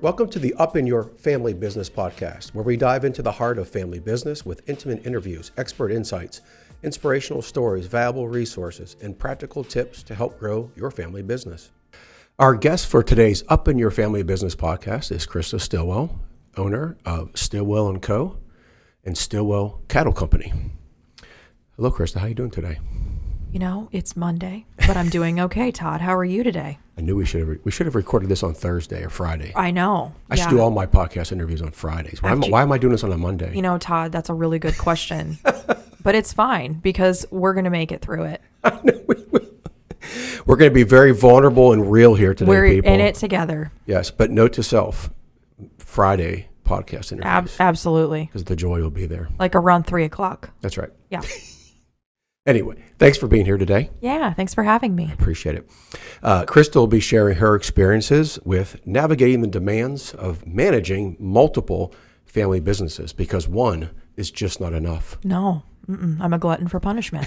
Welcome to the Up in Your Family Business podcast, where we dive into the heart of family business with intimate interviews, expert insights, inspirational stories, valuable resources, and practical tips to help grow your family business. Our guest for today's Up in Your Family Business podcast is Krista Stillwell, owner of Stillwell+Co and Stillwell Cattle Company. Hello, Krista. How are you doing today? You know, it's Monday, but I'm doing okay, Todd. How are you today? I knew we should have recorded this on Thursday or Friday. I know. I should do all my podcast interviews on Fridays. Why am I doing this on a Monday? You know, Todd, that's a really good question. But it's fine because we're going to make it through it. I know we will. We're going to be very vulnerable and real here today, We're people. in it together. Yes, but note to self, Friday podcast interviews. Absolutely. Because the joy will be there. Like around 3 o'clock. That's right. Yeah. Anyway, thanks for being here today. Yeah, thanks for having me. I appreciate it. Krista will be sharing her experiences with navigating the demands of managing multiple family businesses because one is just not enough. No, I'm a glutton for punishment.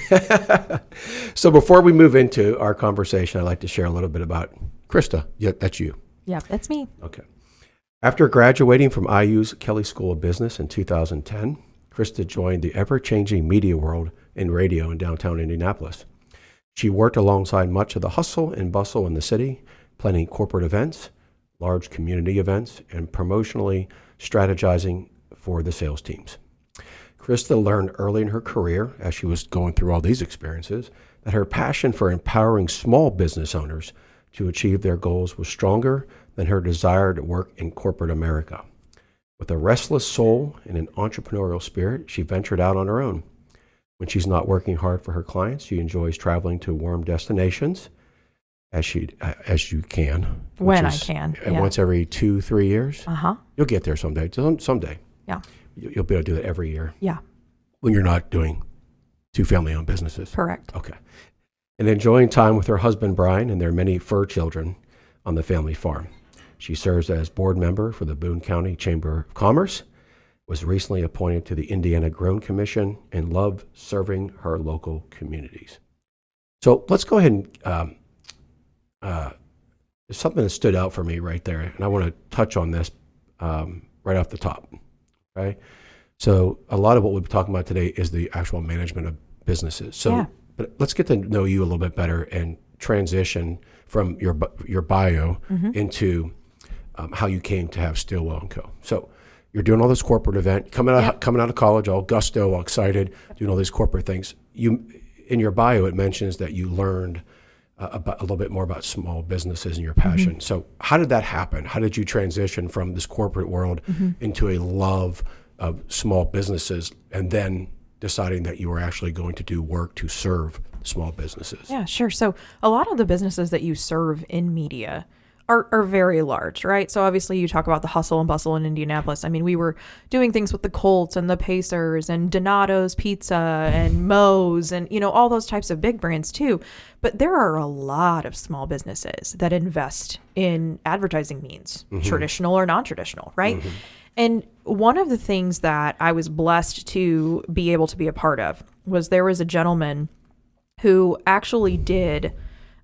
So before we move into our conversation, I'd like to share a little bit about Krista. Yeah, that's you. Yeah, that's me. Okay. After graduating from IU's Kelley School of Business in 2010, Krista joined the ever-changing media world in radio in downtown Indianapolis. She worked alongside much of the hustle and bustle in the city, planning corporate events, large community events, and promotionally strategizing for the sales teams. Krista learned early in her career, as she was going through all these experiences, that her passion for empowering small business owners to achieve their goals was stronger than her desire to work in corporate America. With a restless soul and an entrepreneurial spirit, she ventured out on her own. When she's not working hard for her clients, she enjoys traveling to warm destinations as you can. When I can. Yeah. Once every 2-3 years. Uh-huh. You'll get there someday. Someday. Yeah. You'll be able to do that every year. Yeah. When you're not doing 2 family-owned businesses. Correct. Okay. And enjoying time with her husband, Brian, and their many fur children on the family farm. She serves as board member for the Boone County Chamber of Commerce, was recently appointed to the Indiana Grown Commission, and loved serving her local communities. So let's go ahead and, there's something that stood out for me right there, and I want to touch on this right off the top, okay? So a lot of what we'll be talking about today is the actual management of businesses. So, yeah. But let's get to know you a little bit better and transition from your bio into how you came to have Stillwell+Co. So you're doing all this corporate event, coming out of college, all gusto, all excited, doing all these corporate things. In your bio, it mentions that you learned about a little bit more about small businesses and your passion. So how did that happen? How did you transition from this corporate world into a love of small businesses and then deciding that you were actually going to do work to serve small businesses? Yeah, sure. So a lot of the businesses that you serve in media are very large, right? So obviously you talk about the hustle and bustle in Indianapolis. I mean, we were doing things with the Colts and the Pacers and Donato's Pizza and Moe's and, all those types of big brands too. But there are a lot of small businesses that invest in advertising means, traditional or non-traditional, right? And one of the things that I was blessed to be able to be a part of was there was a gentleman who actually did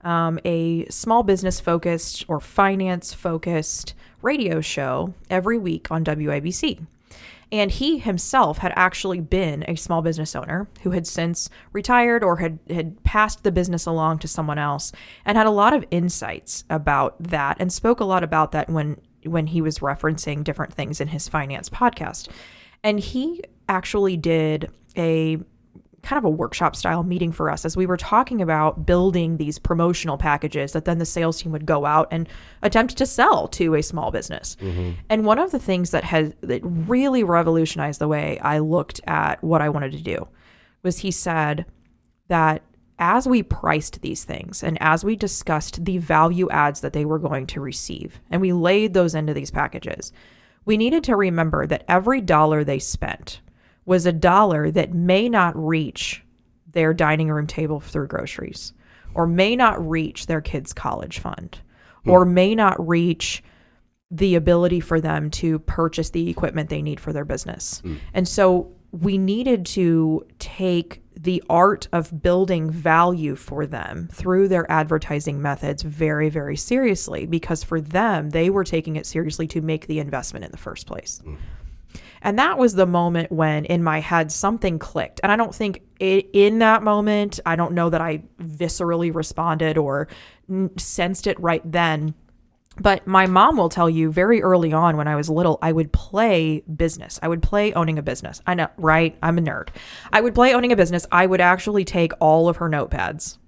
a small business focused or finance focused radio show every week on WABC. And he himself had actually been a small business owner who had since retired or had passed the business along to someone else and had a lot of insights about that and spoke a lot about that when he was referencing different things in his finance podcast. And he actually did a kind of a workshop style meeting for us as we were talking about building these promotional packages that then the sales team would go out and attempt to sell to a small business. And one of the things that really revolutionized the way I looked at what I wanted to do was he said that as we priced these things and as we discussed the value adds that they were going to receive and we laid those into these packages, we needed to remember that every dollar they spent was a dollar that may not reach their dining room table through groceries, or may not reach their kids' college fund, or may not reach the ability for them to purchase the equipment they need for their business. And so we needed to take the art of building value for them through their advertising methods very, very seriously, because for them, they were taking it seriously to make the investment in the first place. And that was the moment when in my head something clicked. And I don't think in that moment, I don't know that I viscerally responded or sensed it right then. But my mom will tell you very early on when I was little, I would play business. I would play owning a business. I know, right? I'm a nerd. I would play owning a business. I would actually take all of her notepads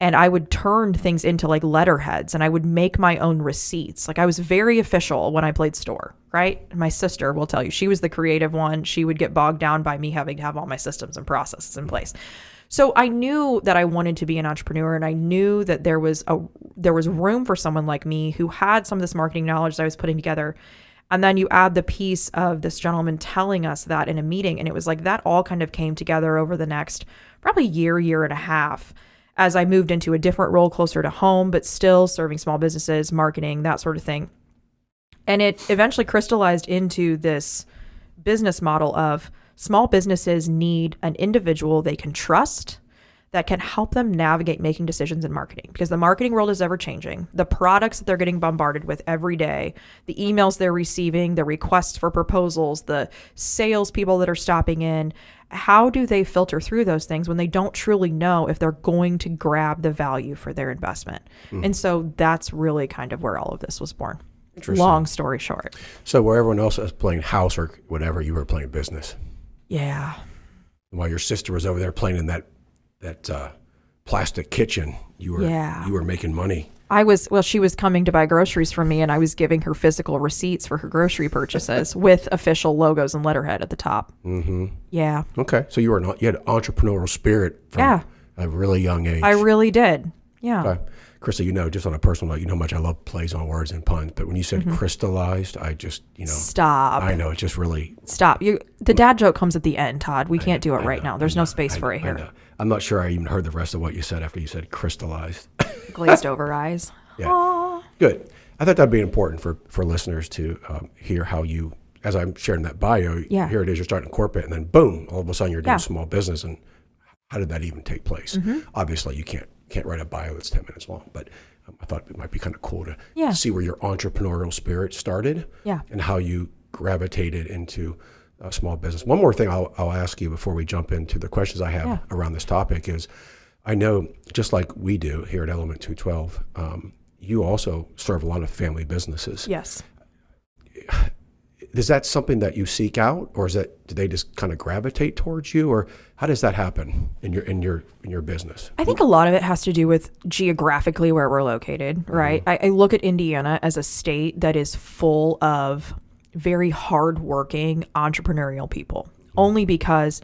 and I would turn things into like letterheads and I would make my own receipts. Like I was very official when I played store, right? And my sister will tell you, she was the creative one. She would get bogged down by me having to have all my systems and processes in place. So I knew that I wanted to be an entrepreneur, and I knew that there was room for someone like me who had some of this marketing knowledge that I was putting together. And then you add the piece of this gentleman telling us that in a meeting, and it was like that all kind of came together over the next probably year and a half as I moved into a different role closer to home, but still serving small businesses, marketing, that sort of thing. And it eventually crystallized into this business model of small businesses need an individual they can trust that can help them navigate making decisions in marketing, because the marketing world is ever changing. The products that they're getting bombarded with every day, the emails they're receiving, the requests for proposals, the salespeople that are stopping in, how do they filter through those things when they don't truly know if they're going to grab the value for their investment? And so that's really kind of where all of this was born. Long story short. So where everyone else was playing house or whatever, you were playing business. Yeah. While your sister was over there playing in that plastic kitchen, you were making money. She was coming to buy groceries from me, and I was giving her physical receipts for her grocery purchases with official logos and letterhead at the top. Mm-hmm. Yeah. Okay. So you had entrepreneurial spirit from a really young age. I really did. Yeah. Okay. Krista, just on a personal note, how much I love plays on words and puns. But when you said crystallized, I just, Stop. I know, it just really... Stop. The dad joke comes at the end, Todd. We can't do it right now. There's no space for it here. I'm not sure I even heard the rest of what you said after you said crystallized. Glazed over eyes. Yeah. Aww. Good. I thought that'd be important for listeners to hear how you, as I'm sharing that bio, here it is, you're starting corporate, and then boom, all of a sudden you're doing small business. And how did that even take place? Obviously, you can't write a bio that's 10 minutes long, but I thought it might be kind of cool to see where your entrepreneurial spirit started and how you gravitated into small business. One more thing I'll ask you before we jump into the questions I have around this topic is, I know just like we do here at Element 212, you also serve a lot of family businesses. Yes. Is that something that you seek out, or do they just kind of gravitate towards you, or how does that happen in your business? I think a lot of it has to do with geographically where we're located, right? I look at Indiana as a state that is full of very hardworking entrepreneurial people, only because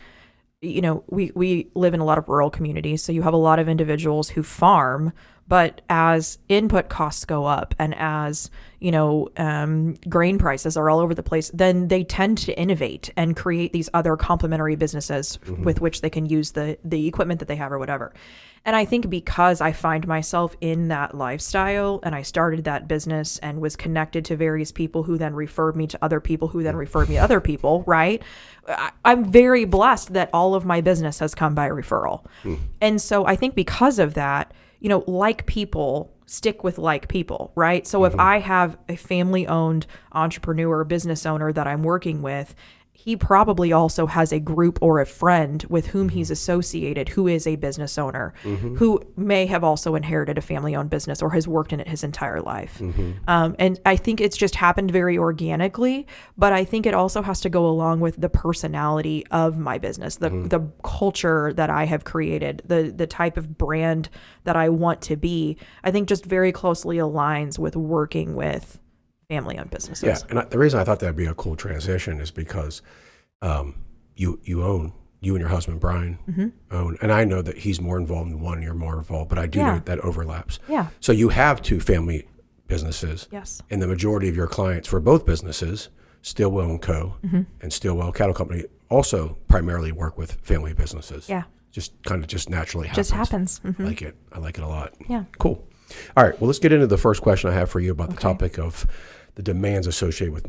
we live in a lot of rural communities, so you have a lot of individuals who farm. But as input costs go up and as, grain prices are all over the place, then they tend to innovate and create these other complementary businesses with which they can use the equipment that they have or whatever. And I think because I find myself in that lifestyle and I started that business and was connected to various people who then referred me to other people who then referred me to other people, right? I'm very blessed that all of my business has come by referral. And so I think because of that, like people stick with like people, right? So if I have a family-owned entrepreneur, business owner that I'm working with, he probably also has a group or a friend with whom he's associated who is a business owner, who may have also inherited a family-owned business or has worked in it his entire life. And I think it's just happened very organically, but I think it also has to go along with the personality of my business, the culture that I have created, the type of brand that I want to be. I think just very closely aligns with working with family-owned businesses. Yeah, and the reason I thought that'd be a cool transition is because you and your husband Brian own, and I know that he's more involved in one and you're more involved, but I do know that overlaps. Yeah. So you have two family businesses. Yes. And the majority of your clients for both businesses, Stillwell+Co and Stillwell Cattle Company, also primarily work with family businesses. Yeah. Just naturally happens. Just happens. I like it. I like it a lot. Yeah. Cool. All right. Well, let's get into the first question I have for you about the topic of the demands associated with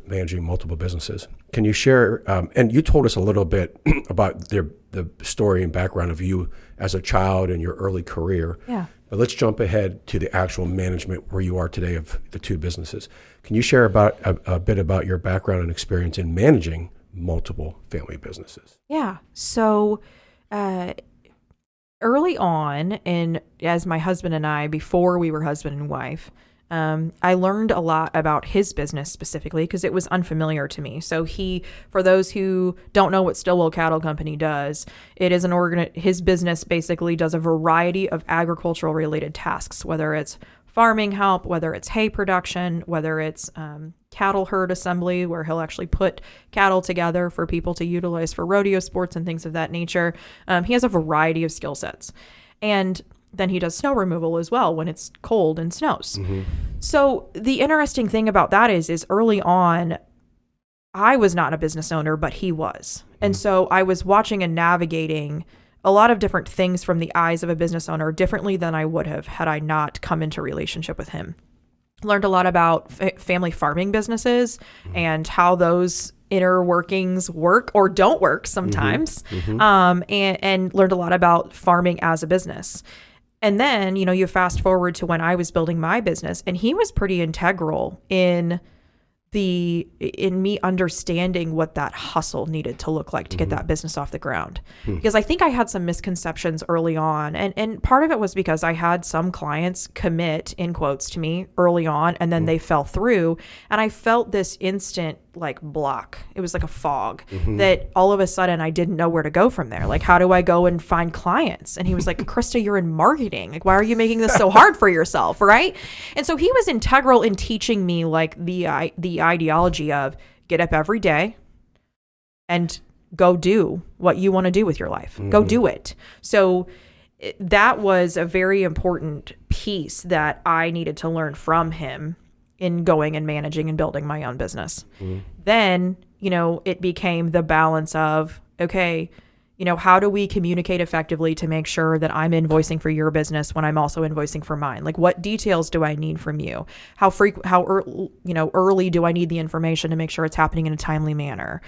managing multiple businesses. Can you share, and you told us a little bit about the story and background of you as a child and your early career. Yeah. But let's jump ahead to the actual management where you are today of the two businesses. Can you share about a bit about your background and experience in managing multiple family businesses? Yeah. So early on, and as my husband and I, before we were husband and wife, I learned a lot about his business specifically because it was unfamiliar to me. So for those who don't know what Stillwell Cattle Company does, it is his business basically does a variety of agricultural related tasks, whether it's farming help, whether it's hay production, whether it's cattle herd assembly, where he'll actually put cattle together for people to utilize for rodeo sports and things of that nature. He has a variety of skill sets. And then he does snow removal as well when it's cold and snows. Mm-hmm. So the interesting thing about that is early on, I was not a business owner, but he was. Mm-hmm. And so I was watching and navigating a lot of different things from the eyes of a business owner differently than I would have had I not come into relationship with him. Learned a lot about family farming businesses mm-hmm. and how those inner workings work or don't work sometimes. Mm-hmm. And learned a lot about farming as a business. And then, you fast forward to when I was building my business, and he was pretty integral in me understanding what that hustle needed to look like to get that business off the ground. Because I think I had some misconceptions early on. And part of it was because I had some clients commit, in quotes, to me early on, and then they fell through. And I felt this instant block. It was like a fog that all of a sudden I didn't know where to go from there. Like, how do I go and find clients? And he was like, Krista, you're in marketing. Why are you making this so hard for yourself? Right. And so he was integral in teaching me the ideology of get up every day and go do what you want to do with your life. Go do it. So that was a very important piece that I needed to learn from him in going and managing and building my own business. Then, it became the balance of, okay, how do we communicate effectively to make sure that I'm invoicing for your business when I'm also invoicing for mine? What details do I need from you? How early do I need the information to make sure it's happening in a timely manner?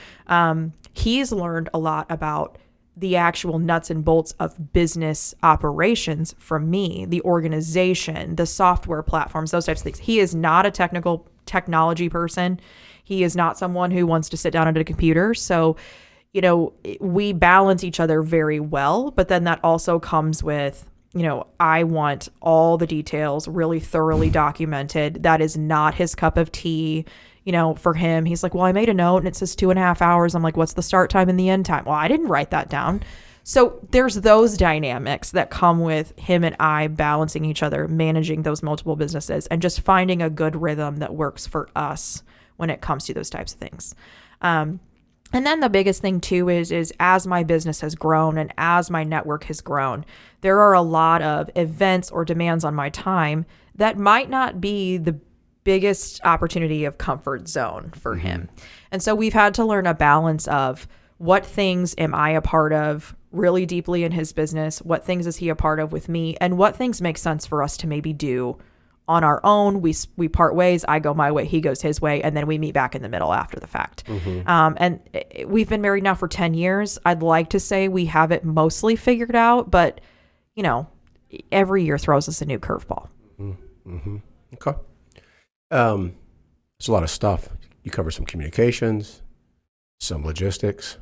He's learned a lot about the actual nuts and bolts of business operations from me, the organization, the software platforms, those types of things. He is not a technology person. He is not someone who wants to sit down at a computer. So, we balance each other very well, but then that also comes with, I want all the details really thoroughly documented. That is not his cup of tea. For him, he's like, well, I made a note and it says 2.5 hours. I'm like, what's the start time and the end time? Well, I didn't write that down. So there's those dynamics that come with him and I balancing each other, managing those multiple businesses, and just finding a good rhythm that works for us when it comes to those types of things. And then the biggest thing too is as my business has grown and as my network has grown, there are a lot of events or demands on my time that might not be the biggest opportunity of comfort zone for him. And so we've had to learn a balance of what things am I a part of really deeply in his business, what things is he a part of with me, and what things make sense for us to maybe do on our own. We part ways. I go my way, he goes his way, and then we meet back in the middle after the fact. And we've been married now for 10 years. I'd like to say we have it mostly figured out, but every year throws us a new curveball. Okay. It's a lot of stuff. You cover some communications, some logistics.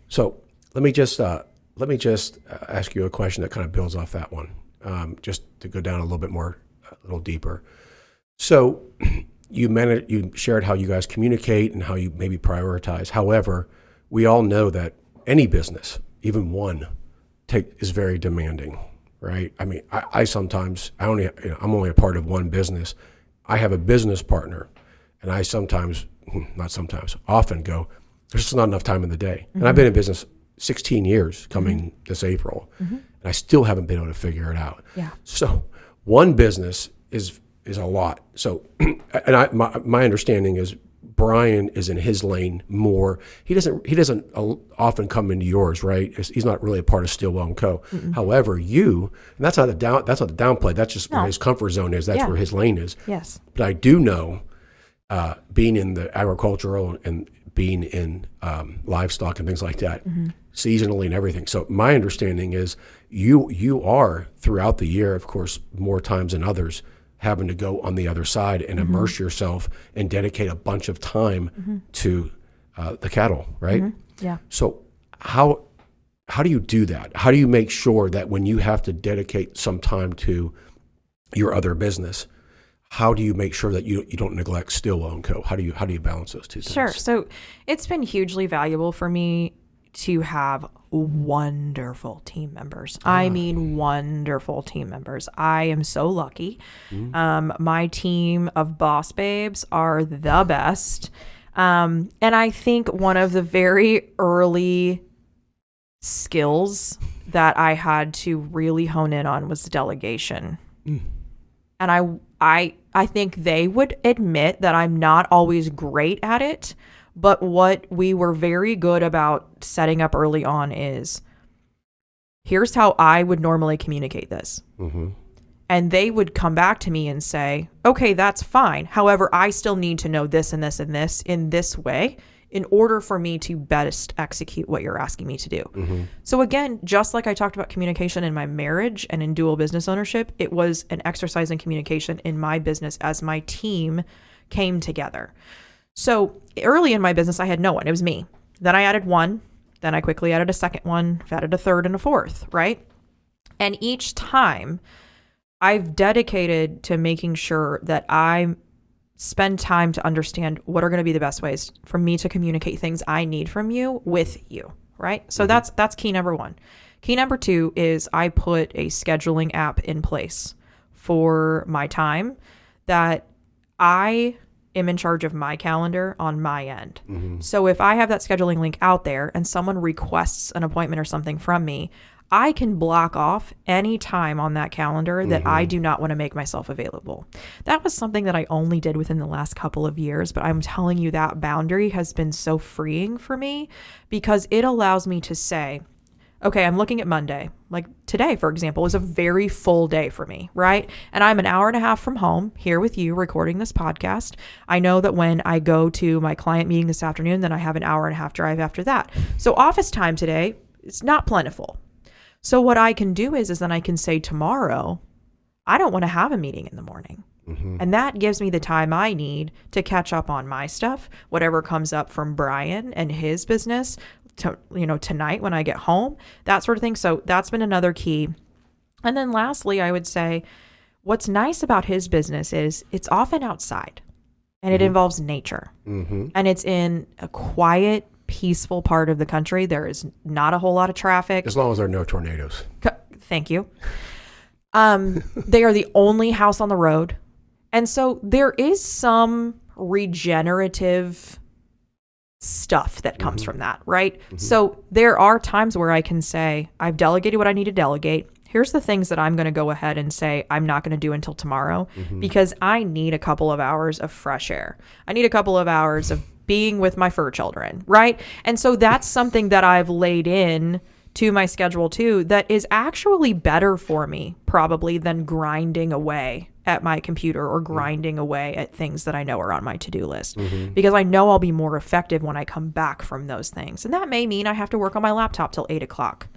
So let me just ask you a question that kind of builds off that one, just to go down a little deeper. So you shared how you guys communicate and how you maybe prioritize. However, we all know that any business, even one, is very demanding, right? I mean, I'm only a part of one business. I have a business partner, and I often go, there's just not enough time in the day. And I've been in business 16 years coming this April, and I still haven't been able to figure it out. Yeah. So one business is a lot. So, and my understanding is Brian is in his lane more. He doesn't often come into yours, right? He's not really a part of Stillwell+Co. However, and that's not the downplay. That's just where his comfort zone is. That's where his lane is. Yes. But I do know being in the agricultural and being in livestock and things like that, seasonally and everything. So my understanding is you are throughout the year, of course, more times than others, having to go on the other side and immerse yourself and dedicate a bunch of time to the cattle, right? Yeah. So how do you do that? How do you make sure that when you have to dedicate some time to your other business, how do you make sure that you don't neglect Stillwell+Co? How do you balance those two things? Sure. So it's been hugely valuable for me to have wonderful team members. I mean, wonderful team members. I am so lucky. My team of boss babes are the best. And I think one of the very early skills that I had to really hone in on was delegation. And I think they would admit that I'm not always great at it, but what we were very good about setting up early on is, here's how I would normally communicate this. And they would come back to me and say, okay, that's fine. However, I still need to know this and this and this in this way in order for me to best execute what you're asking me to do. So again, just like I talked about communication in my marriage and in dual business ownership, it was an exercise in communication in my business as my team came together. So early in my business, I had no one. It was me. Then I added one. Then I quickly added a second one, added a third and a fourth, right? And each time I've dedicated to making sure that I spend time to understand what are going to be the best ways for me to communicate things I need from you with you, right? So that's key number one. Key number two is I put a scheduling app in place for my time that I am in charge of my calendar on my end. So if I have that scheduling link out there and someone requests an appointment or something from me, I can block off any time on that calendar that I do not want to make myself available. That was something that I only did within the last couple of years, but I'm telling you that boundary has been so freeing for me because it allows me to say, okay, I'm looking at Monday. Like today, for example, is a very full day for me, right? And I'm an hour and a half from home here with you recording this podcast. I know that when I go to my client meeting this afternoon, then I have an hour and a half drive after that. So office time today, it's not plentiful. So what I can do is then I can say tomorrow, I don't want to have a meeting in the morning. And that gives me the time I need to catch up on my stuff, whatever comes up from Brian and his business, tonight when I get home, that sort of thing. So that's been another key. And then lastly, I would say what's nice about his business is it's often outside and it involves nature. And it's in a quiet, peaceful part of the country. There is not a whole lot of traffic. As long as there are no tornadoes. Thank you. They are the only house on the road. And so there is some regenerative stuff that comes from that, right? So there are times where I can say, I've delegated what I need to delegate. Here's the things that I'm going to go ahead and say I'm not going to do until tomorrow because I need a couple of hours of fresh air. I need a couple of hours of being with my fur children, right? And so that's something that I've laid in to my schedule too that is actually better for me probably than grinding away at my computer or grinding away at things that I know are on my to-do list because I know I'll be more effective when I come back from those things. And that may mean I have to work on my laptop till 8:00.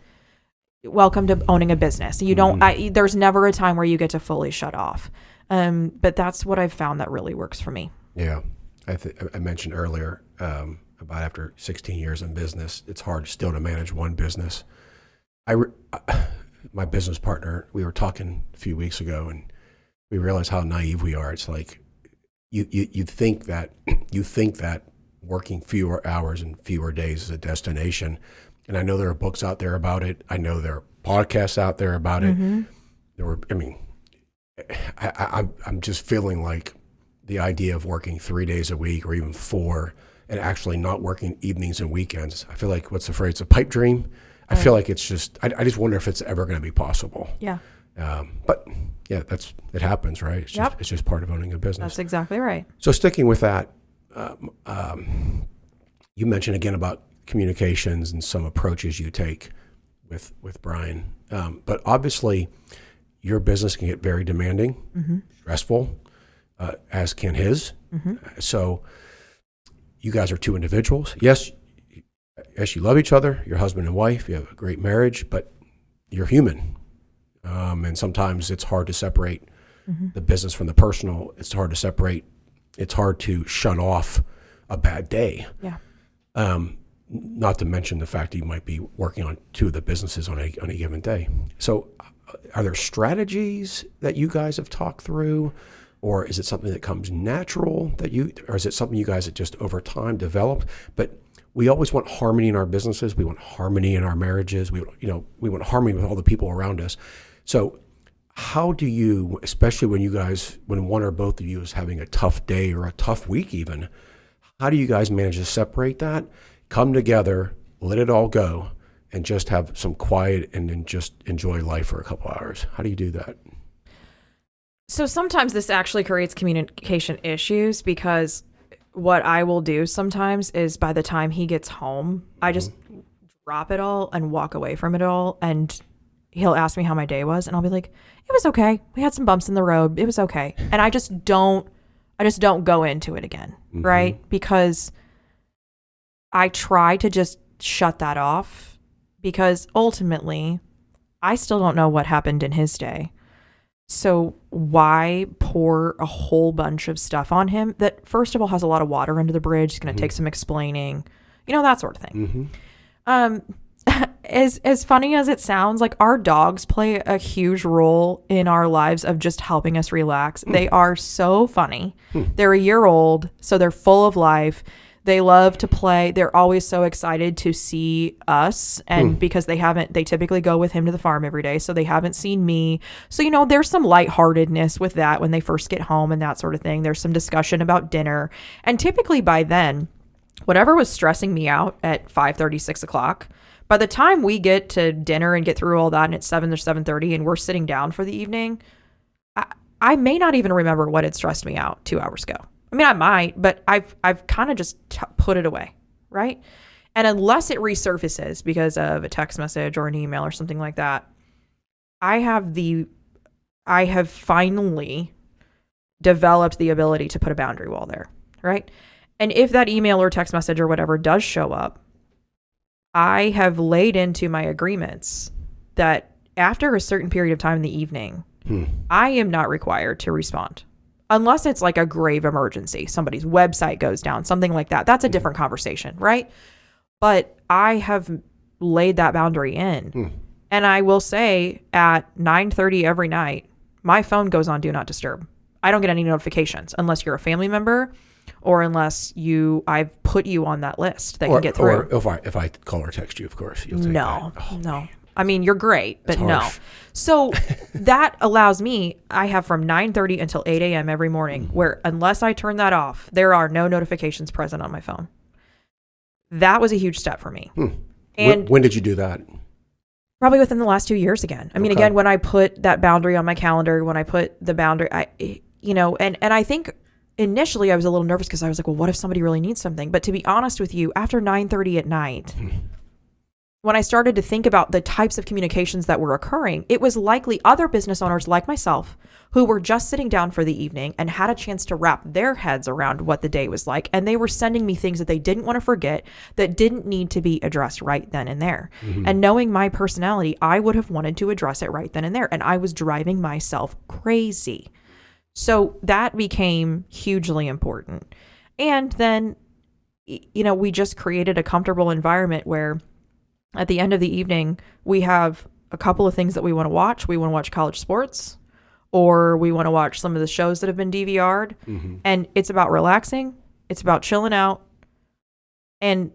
Welcome to owning a business. You don't, there's never a time where you get to fully shut off. But that's what I've found that really works for me. Yeah. I mentioned earlier about after 16 years in business, it's hard still to manage one business. My business partner, we were talking a few weeks ago, and we realized how naive we are. It's like you think that working fewer hours and fewer days is a destination. And I know there are books out there about it. I know there are podcasts out there about it. I'm just feeling like the idea of working 3 days a week or even 4 and actually not working evenings and weekends. I feel like, what's the phrase? It's a pipe dream. I feel like it's just, I just wonder if it's ever going to be possible. Yeah. But yeah, it happens, right? It's just part of owning a business. That's exactly right. So sticking with that, you mentioned again about communications and some approaches you take with Brian. But obviously your business can get very demanding, stressful, as can his. So you guys are two individuals. Yes, you love each other. You're husband and wife. You have a great marriage, but you're human. And sometimes it's hard to separate the business from the personal. It's hard to separate. It's hard to shut off a bad day. Yeah. Not to mention the fact that you might be working on two of the businesses on a given day. So are there strategies that you guys have talked through, or is it something that comes natural or is it something you guys have just over time developed? But we always want harmony in our businesses. We want harmony in our marriages. We want harmony with all the people around us. So how do you, especially when one or both of you is having a tough day or a tough week even, how do you guys manage to separate that, come together, let it all go, and just have some quiet and then just enjoy life for a couple hours? How do you do that? So sometimes this actually creates communication issues, because what I will do sometimes is by the time he gets home, I just drop it all and walk away from it all. And he'll ask me how my day was, and I'll be like, it was okay. We had some bumps in the road. It was okay. And I just don't go into it again. Right? Because I try to just shut that off, because ultimately I still don't know what happened in his day. So why pour a whole bunch of stuff on him that, first of all, has a lot of water under the bridge? It's going to take some explaining, that sort of thing. As funny as it sounds, like, our dogs play a huge role in our lives of just helping us relax. They are so funny. They're a year old, so they're full of life. They love to play. They're always so excited to see us. And because they typically go with him to the farm every day, so they haven't seen me. So, there's some lightheartedness with that when they first get home and that sort of thing. There's some discussion about dinner. And typically by then, whatever was stressing me out at 5:30, 6 o'clock, by the time we get to dinner and get through all that, and it's 7 or 7:30 and we're sitting down for the evening, I may not even remember what had stressed me out 2 hours ago. I mean, I might, but I've kind of just put it away, right? And unless it resurfaces because of a text message or an email or something like that, I have finally developed the ability to put a boundary wall there, right? And if that email or text message or whatever does show up, I have laid into my agreements that after a certain period of time in the evening, I am not required to respond. Unless it's like a grave emergency, somebody's website goes down, something like that. That's a different conversation, right? But I have laid that boundary in. And I will say at 9:30 every night, my phone goes on Do Not Disturb. I don't get any notifications unless you're a family member or unless I've put you on that list that can get through. Or if I call or text you, of course, you'll take no. Man. I mean, you're great, but no. So that allows me, I have from 9:30 until 8 a.m. every morning where, unless I turn that off, there are no notifications present on my phone. That was a huge step for me. And when did you do that? Probably within the last 2 years again. I mean, again, when I put that boundary on my calendar, when I put the boundary, and I think initially I was a little nervous because I was like, well, what if somebody really needs something? But to be honest with you, after 9:30 at night, when I started to think about the types of communications that were occurring, it was likely other business owners like myself who were just sitting down for the evening and had a chance to wrap their heads around what the day was like. And they were sending me things that they didn't want to forget, that didn't need to be addressed right then and there. And knowing my personality, I would have wanted to address it right then and there. And I was driving myself crazy. So that became hugely important. And then, we just created a comfortable environment where at the end of the evening, we have a couple of things that we want to watch. We want to watch college sports, or we want to watch some of the shows that have been DVR'd. And it's about relaxing. It's about chilling out. And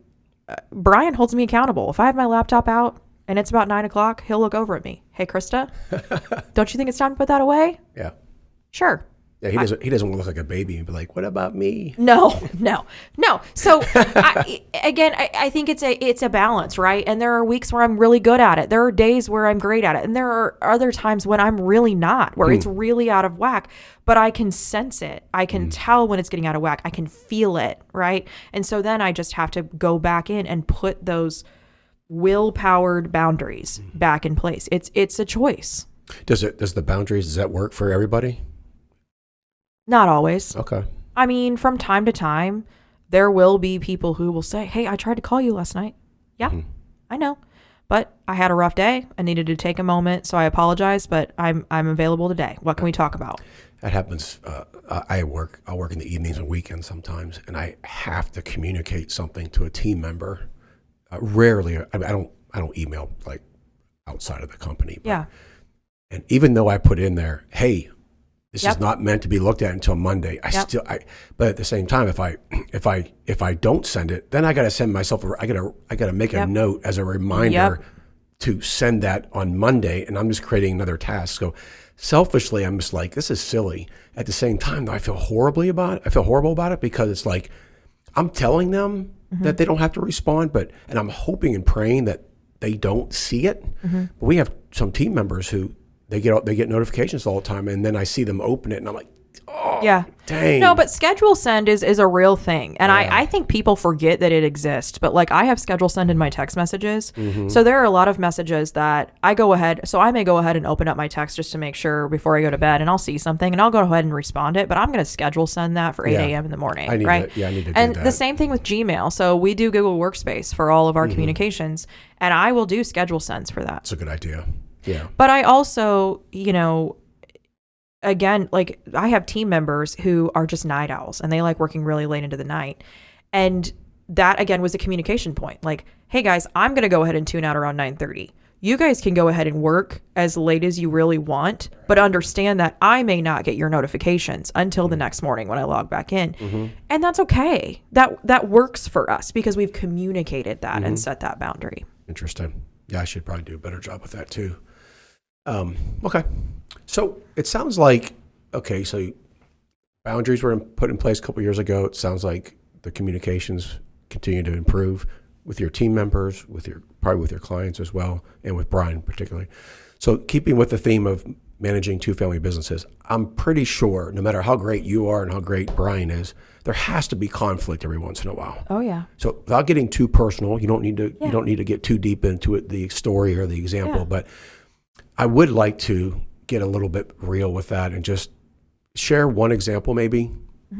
Brian holds me accountable. If I have my laptop out and it's about 9 o'clock, he'll look over at me. Hey, Krista, don't you think it's time to put that away? Yeah. Sure. Yeah, he doesn't want to look like a baby and be like, what about me? No. So I think it's a balance, right? And there are weeks where I'm really good at it. There are days where I'm great at it. And there are other times when I'm really not, where it's really out of whack, but I can sense it. I can tell when it's getting out of whack. I can feel it, right? And so then I just have to go back in and put those will-powered boundaries back in place. It's a choice. Does that work for everybody? Not always. Okay. I mean, from time to time, there will be people who will say, hey, I tried to call you last night. Yeah, I know. But I had a rough day. I needed to take a moment, so I apologize, but I'm available today. What can we talk about? That happens. I'll work in the evenings and weekends sometimes, and I have to communicate something to a team member. Rarely, I don't email like outside of the company. But, Yeah. And even though I put in there, hey, this is not meant to be looked at until Monday. But at the same time, if I don't send it, then I got to send myself. I got to make a note as a reminder to send that on Monday, and I'm just creating another task. So selfishly, I'm just like, this is silly. At the same time, though, I feel horrible about it because it's like I'm telling them that they don't have to respond, and I'm hoping and praying that they don't see it. But we have some team members who they get notifications all the time, and then I see them open it, and I'm like, oh, dang. No, but schedule send is a real thing. And I think people forget that it exists. But like I have schedule send in my text messages. So there are a lot of messages that I may go ahead and open up my text just to make sure before I go to bed, and I'll see something and I'll go ahead and respond it. But I'm going to schedule send that for 8 a.m. in the morning. I need to do that. And the same thing with Gmail. So we do Google Workspace for all of our communications, and I will do schedule sends for that. That's a good idea. Yeah. But I also, again, like I have team members who are just night owls and they like working really late into the night. And that again was a communication point. Like, hey guys, I'm going to go ahead and tune out around 9:30. You guys can go ahead and work as late as you really want, but understand that I may not get your notifications until the next morning when I log back in. And that's okay. That works for us because we've communicated that and set that boundary. Interesting. Yeah, I should probably do a better job with that too. Okay. So it sounds like, so boundaries were put in place a couple years ago. It sounds like the communications continue to improve with your team members, probably with your clients as well, and with Brian particularly. So keeping with the theme of managing two family businesses, I'm pretty sure no matter how great you are and how great Brian is, there has to be conflict every once in a while. Oh yeah. So without getting too personal, you don't need to get too deep into it, the story or the example, but I would like to get a little bit real with that and just share one example maybe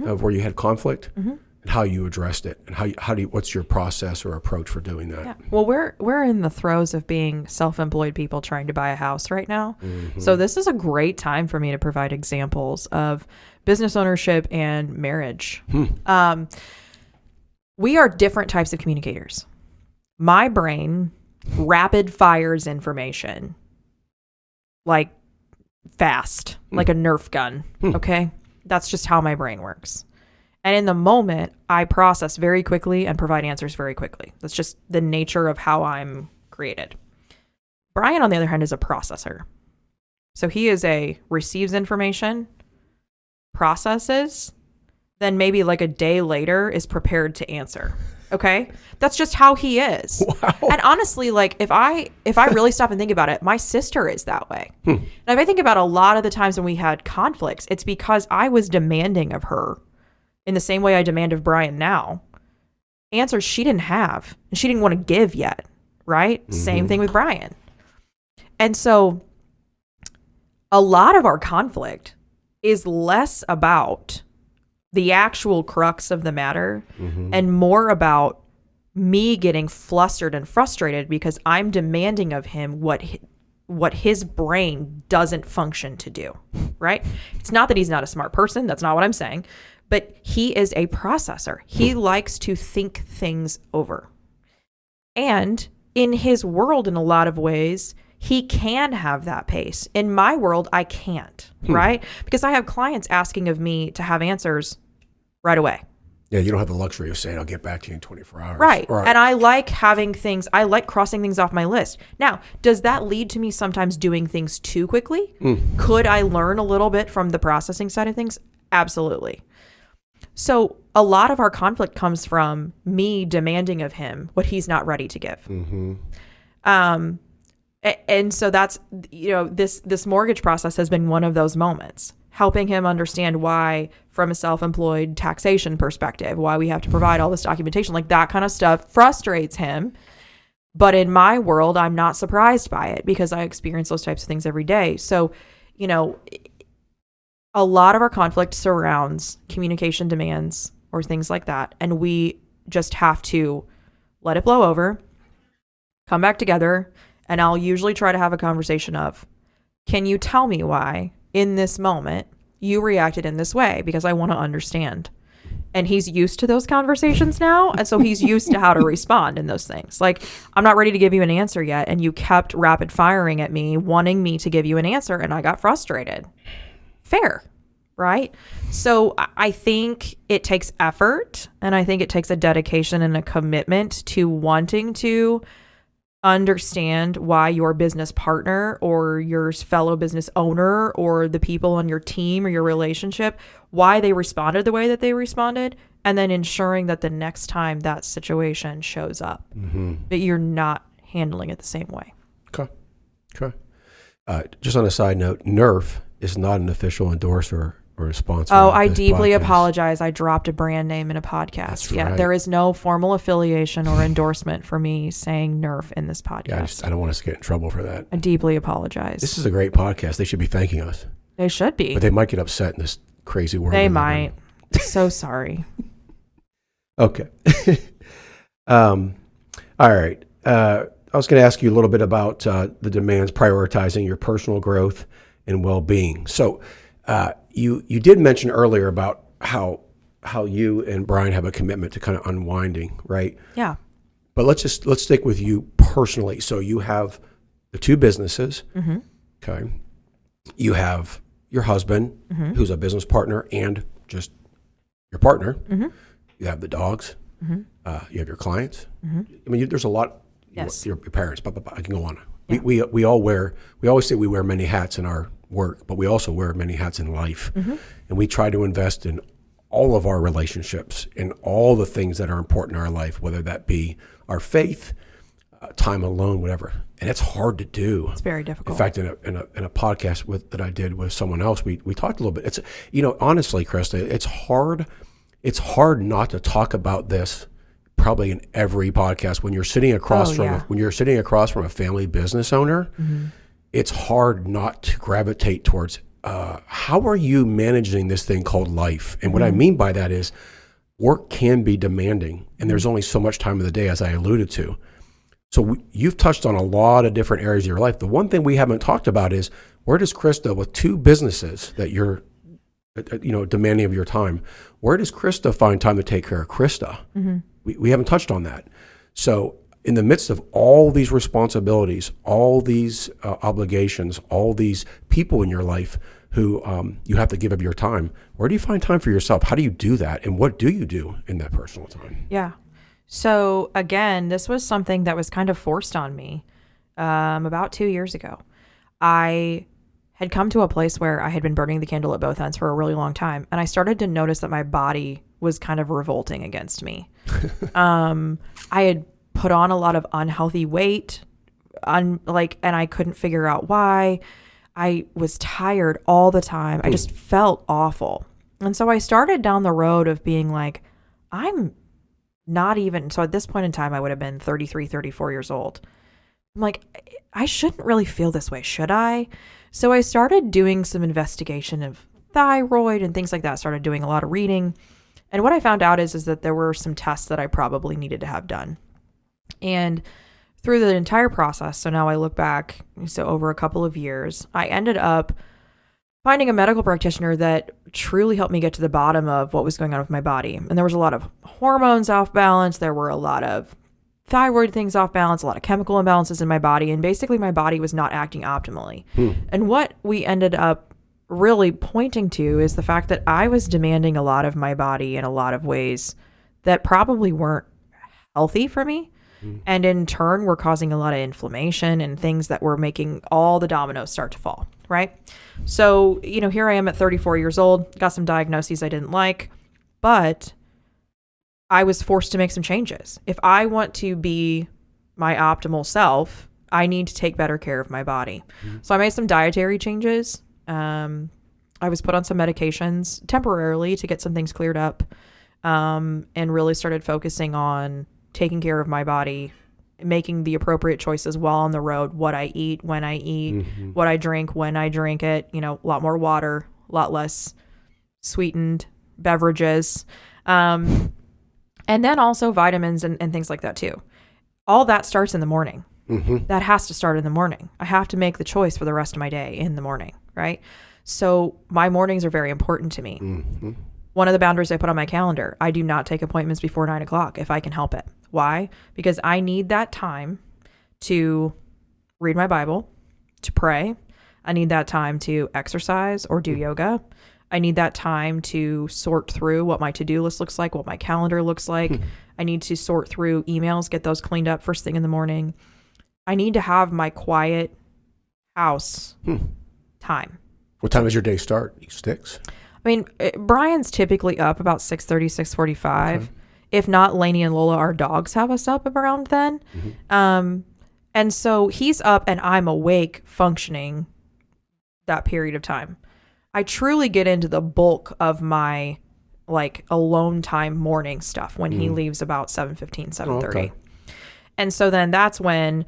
of where you had conflict and how you addressed it and what's your process or approach for doing that. Yeah. Well, we're in the throes of being self-employed people trying to buy a house right now. So this is a great time for me to provide examples of business ownership and marriage. We are different types of communicators. My brain rapid fires information like fast, like a Nerf gun. Okay. That's just how my brain works. And in the moment, I process very quickly and provide answers very quickly. That's just the nature of how I'm created. Brian, on the other hand, is a processor. So he receives information, processes, then maybe like a day later is prepared to answer. Okay. That's just how he is. Wow. And honestly, like if I really stop and think about it, my sister is that way. And if I think about a lot of the times when we had conflicts, it's because I was demanding of her in the same way I demand of Brian now. Answers she didn't have and she didn't want to give yet. Right. Same thing with Brian. And so a lot of our conflict is less about the actual crux of the matter and more about me getting flustered and frustrated because I'm demanding of him what his brain doesn't function to do, right? It's not that he's not a smart person. That's not what I'm saying. But he is a processor. He likes to think things over. And in his world, in a lot of ways, he can have that pace. In my world, I can't, right? Because I have clients asking of me to have answers right away. Yeah, you don't have the luxury of saying, I'll get back to you in 24 hours. Right. And I like I like crossing things off my list. Now, does that lead to me sometimes doing things too quickly? Could I learn a little bit from the processing side of things? Absolutely. So a lot of our conflict comes from me demanding of him what he's not ready to give. And so that's, this mortgage process has been one of those moments, helping him understand why, from a self-employed taxation perspective, why we have to provide all this documentation, like that kind of stuff frustrates him. But in my world, I'm not surprised by it because I experience those types of things every day. So, a lot of our conflict surrounds communication demands or things like that. And we just have to let it blow over, come back together, and I'll usually try to have a conversation of, can you tell me why in this moment you reacted in this way? Because I want to understand. And he's used to those conversations now. And so he's used to how to respond in those things. Like, I'm not ready to give you an answer yet. And you kept rapid firing at me, wanting me to give you an answer. And I got frustrated. Fair, right? So I think it takes effort. And I think it takes a dedication and a commitment to wanting to understand why your business partner or your fellow business owner or the people on your team or your relationship, why they responded the way that they responded, and then ensuring that the next time that situation shows up, that you're not handling it the same way. Okay. Just on a side note, Nerf is not an official endorser or a sponsor. Oh, I deeply podcast. apologize. I dropped a brand name in a podcast. That's Yeah, right. there is no formal affiliation or endorsement for me saying Nerf in this podcast. Yeah, I don't want us to get in trouble for that. I deeply apologize. This is a great podcast. They should be thanking us. They should be. But they might get upset in this crazy world. They might. So sorry. Okay. All right. I was going to ask you a little bit about the demands, prioritizing your personal growth and well-being. So you did mention earlier about how you and Brian have a commitment to kind of unwinding, right? Yeah. But let's stick with you personally. So you have the two businesses. Mm-hmm. Okay. You have your husband, who's a business partner and just your partner. Mm-hmm. You have the dogs. Mm-hmm. You have your clients. Mm-hmm. I mean, there's a lot. Yes. Your parents. Blah, blah, blah. I can go on. Yeah. We all wear. We always say we wear many hats in our work, but we also wear many hats in life, and we try to invest in all of our relationships and all the things that are important in our life, whether that be our faith, time alone, whatever. And it's hard to do. It's very difficult. In fact, in a podcast that I did with someone else, we talked a little bit. It's honestly, Krista, it's hard. It's hard not to talk about this. Probably in every podcast when you're sitting across from a family business owner, it's hard not to gravitate towards how are you managing this thing called life? And what I mean by that is work can be demanding, and there's only so much time of the day, as I alluded to. So you've touched on a lot of different areas of your life. The one thing we haven't talked about is, where does Krista, with two businesses that you're demanding of your time, where does Krista find time to take care of Krista? We haven't touched on that. So in the midst of all these responsibilities, all these obligations, all these people in your life who you have to give up your time, where do you find time for yourself? How do you do that? And what do you do in that personal time? Yeah. So again, this was something that was kind of forced on me about 2 years ago. I had come to a place where I had been burning the candle at both ends for a really long time. And I started to notice that my body was kind of revolting against me. I had put on a lot of unhealthy weight, and I couldn't figure out why. I was tired all the time. I just felt awful. And so I started down the road of being like, I'm not even, so at this point in time, I would have been 33, 34 years old. I'm like, I shouldn't really feel this way, should I? So I started doing some investigation of thyroid and things like that. Started doing a lot of reading. And what I found out is that there were some tests that I probably needed to have done. And through the entire process, so now I look back, so over a couple of years, I ended up finding a medical practitioner that truly helped me get to the bottom of what was going on with my body. And there was a lot of hormones off balance. There were a lot of thyroid things off balance, a lot of chemical imbalances in my body. And basically my body was not acting optimally. And what we ended up really pointing to is the fact that I was demanding a lot of my body in a lot of ways that probably weren't healthy for me. And in turn, were causing a lot of inflammation and things that were making all the dominoes start to fall, right? So, here I am at 34 years old, got some diagnoses I didn't like, but I was forced to make some changes. If I want to be my optimal self, I need to take better care of my body. So I made some dietary changes. I was put on some medications temporarily to get some things cleared up, and really started focusing on taking care of my body, making the appropriate choices while on the road, what I eat, when I eat, what I drink, when I drink it, a lot more water, a lot less sweetened beverages. And then also vitamins and things like that too. All that starts in the morning. Mm-hmm. That has to start in the morning. I have to make the choice for the rest of my day in the morning, right? So my mornings are very important to me. Mm-hmm. One of the boundaries I put on my calendar, I do not take appointments before 9 o'clock if I can help it. Why? Because I need that time to read my Bible, to pray. I need that time to exercise or do yoga. I need that time to sort through what my to-do list looks like, what my calendar looks like. I need to sort through emails, get those cleaned up first thing in the morning. I need to have my quiet house time. What time does your day start? 6? I mean, Brian's typically up about 6:30, 6:45. Okay. If not, Lainey and Lola, our dogs, have us up around then. Mm-hmm. And so he's up and I'm awake functioning that period of time. I truly get into the bulk of my like alone time morning stuff when he leaves about 7:15, 7:30. Okay. And so then that's when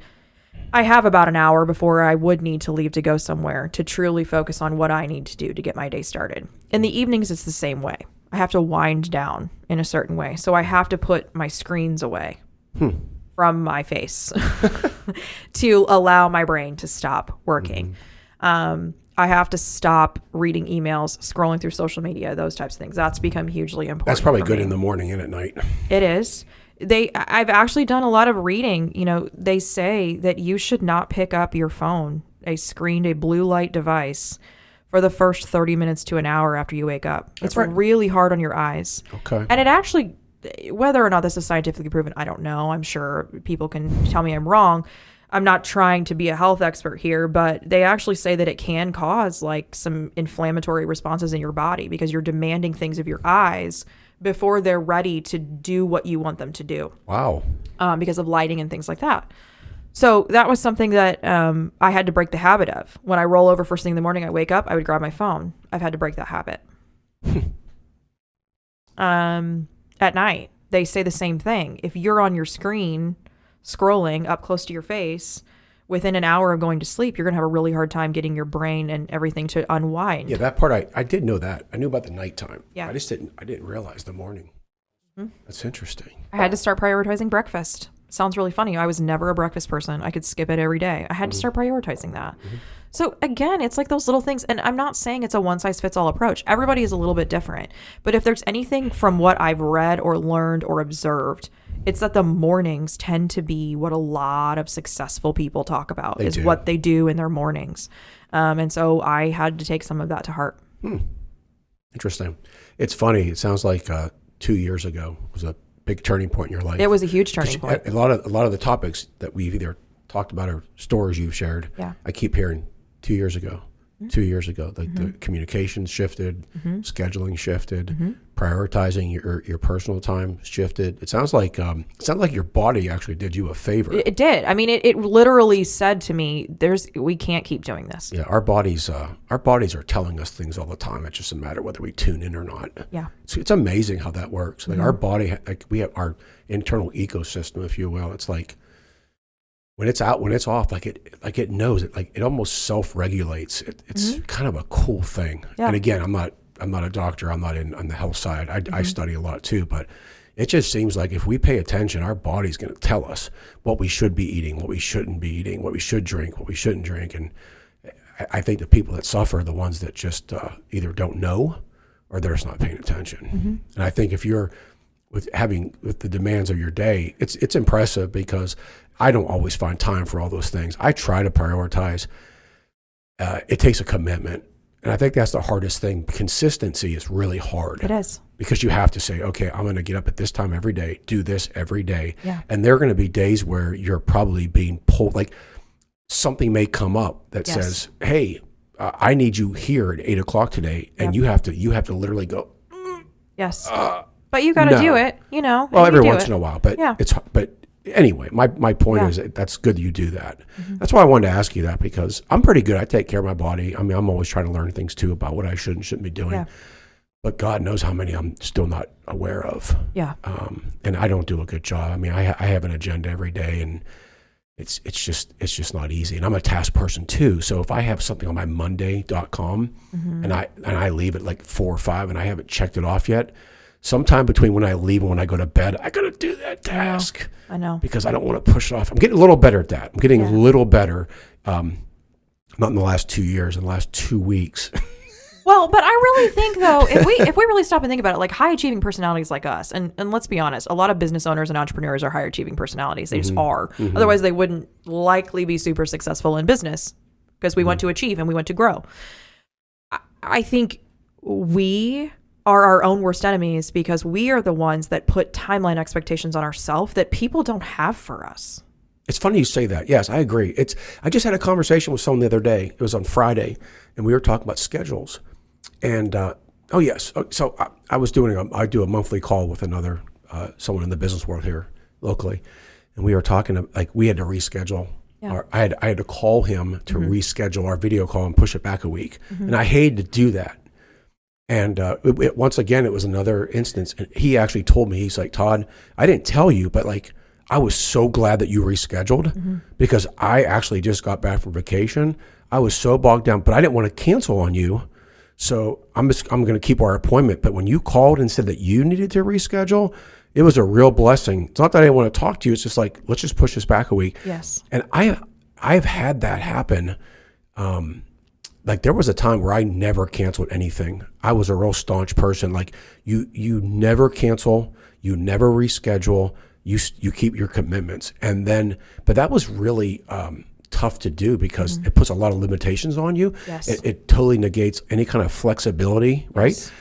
I have about an hour before I would need to leave to go somewhere to truly focus on what I need to do to get my day started. In the evenings, it's the same way. I have to wind down in a certain way. So I have to put my screens away from my face to allow my brain to stop working. I have to stop reading emails, scrolling through social media, those types of things. That's become hugely important. That's probably good in the morning and at night. It is. I've actually done a lot of reading. You know, they say that you should not pick up your phone, a blue light device, for the first 30 minutes to an hour after you wake up. It's really hard on your eyes. Okay. And it actually, whether or not this is scientifically proven, I don't know. I'm sure people can tell me I'm wrong. I'm not trying to be a health expert here, but they actually say that it can cause like some inflammatory responses in your body because you're demanding things of your eyes before they're ready to do what you want them to do. Wow. Because of lighting and things like that. So that was something that I had to break the habit of. When I roll over first thing in the morning, I wake up, I would grab my phone. I've had to break that habit. At night, they say the same thing. If you're on your screen scrolling up close to your face, within an hour of going to sleep, you're going to have a really hard time getting your brain and everything to unwind. Yeah, that part, I did know that. I knew about the nighttime. Yeah. I didn't realize the morning. That's interesting. I had to start prioritizing breakfast. Sounds really funny. I was never a breakfast person. I could skip it every day. I had to start prioritizing that. So again, it's like those little things. And I'm not saying it's a one size fits all approach. Everybody is a little bit different. But if there's anything from what I've read or learned or observed, it's that the mornings tend to be what a lot of successful people talk about what they do in their mornings. And so I had to take some of that to heart. Interesting. It's funny. It sounds like 2 years ago was a big turning point in your life. It was a huge turning point. A lot of the topics that we've either talked about or stories you've shared, I keep hearing 2 years ago. 2 years ago, like the communications shifted, scheduling shifted, prioritizing your personal time shifted. It sounds like your body actually did you a favor. It did. I mean, it literally said to me, we can't keep doing this. Yeah, our bodies are telling us things all the time. It's just a matter of whether we tune in or not. Yeah, it's amazing how that works. Like our body, like we have our internal ecosystem, if you will. It's like when it's out, when it's off, like it knows it, like it almost self-regulates. It's kind of a cool thing. Yeah. And again, I'm not a doctor. I'm not on the health side. I study a lot too, but it just seems like if we pay attention, our body's going to tell us what we should be eating, what we shouldn't be eating, what we should drink, what we shouldn't drink. And I think the people that suffer are the ones that just either don't know or they're just not paying attention. And I think if you're with the demands of your day, it's impressive because I don't always find time for all those things. I try to prioritize. It takes a commitment. And I think that's the hardest thing. Consistency is really hard. It is. Because you have to say, okay, I'm going to get up at this time every day, do this every day. Yeah. And there are going to be days where you're probably being pulled, like something may come up that says, hey, I need you here at 8 o'clock today. And you have to literally go. Yes. But you got to do it, Well, every once in a while, but anyway, my point is that's good that you do that. That's why I wanted to ask you that because I'm pretty good. I take care of my body. I mean, I'm always trying to learn things too about what I should and shouldn't be doing. Yeah. But God knows how many I'm still not aware of. Yeah. And I don't do a good job. I mean, I have an agenda every day and it's just not easy. And I'm a task person too. So if I have something on my Monday.com and I leave at like 4 or 5 and I haven't checked it off yet, sometime between when I leave and when I go to bed, I got to do that task. I know. Because I don't want to push it off. I'm getting a little better at that. I'm getting a little better. Not in the last 2 years, in the last 2 weeks. Well, but I really think though, if we really stop and think about it, like high achieving personalities like us, and let's be honest, a lot of business owners and entrepreneurs are high achieving personalities. They just are. Otherwise, they wouldn't likely be super successful in business because we want to achieve and we want to grow. I think we are our own worst enemies because we are the ones that put timeline expectations on ourselves that people don't have for us. It's funny you say that. Yes, I agree. I just had a conversation with someone the other day. It was on Friday, and we were talking about schedules. And so I do a monthly call with another someone in the business world here locally, and we were talking like we had to reschedule. Yeah. I had to call him to reschedule our video call and push it back a week, and I hated to do that. And once again, it was another instance. And he actually told me, he's like, Todd, I didn't tell you, but like, I was so glad that you rescheduled because I actually just got back from vacation. I was so bogged down, but I didn't want to cancel on you. So I'm going to keep our appointment. But when you called and said that you needed to reschedule, it was a real blessing. It's not that I didn't want to talk to you. It's just like, let's just push this back a week. Yes. And I've had that happen. Like there was a time where I never canceled anything. I was a real staunch person. Like you never cancel, you never reschedule, you keep your commitments. And then, but that was really tough to do because it puts a lot of limitations on you. Yes. It totally negates any kind of flexibility, right? Yes.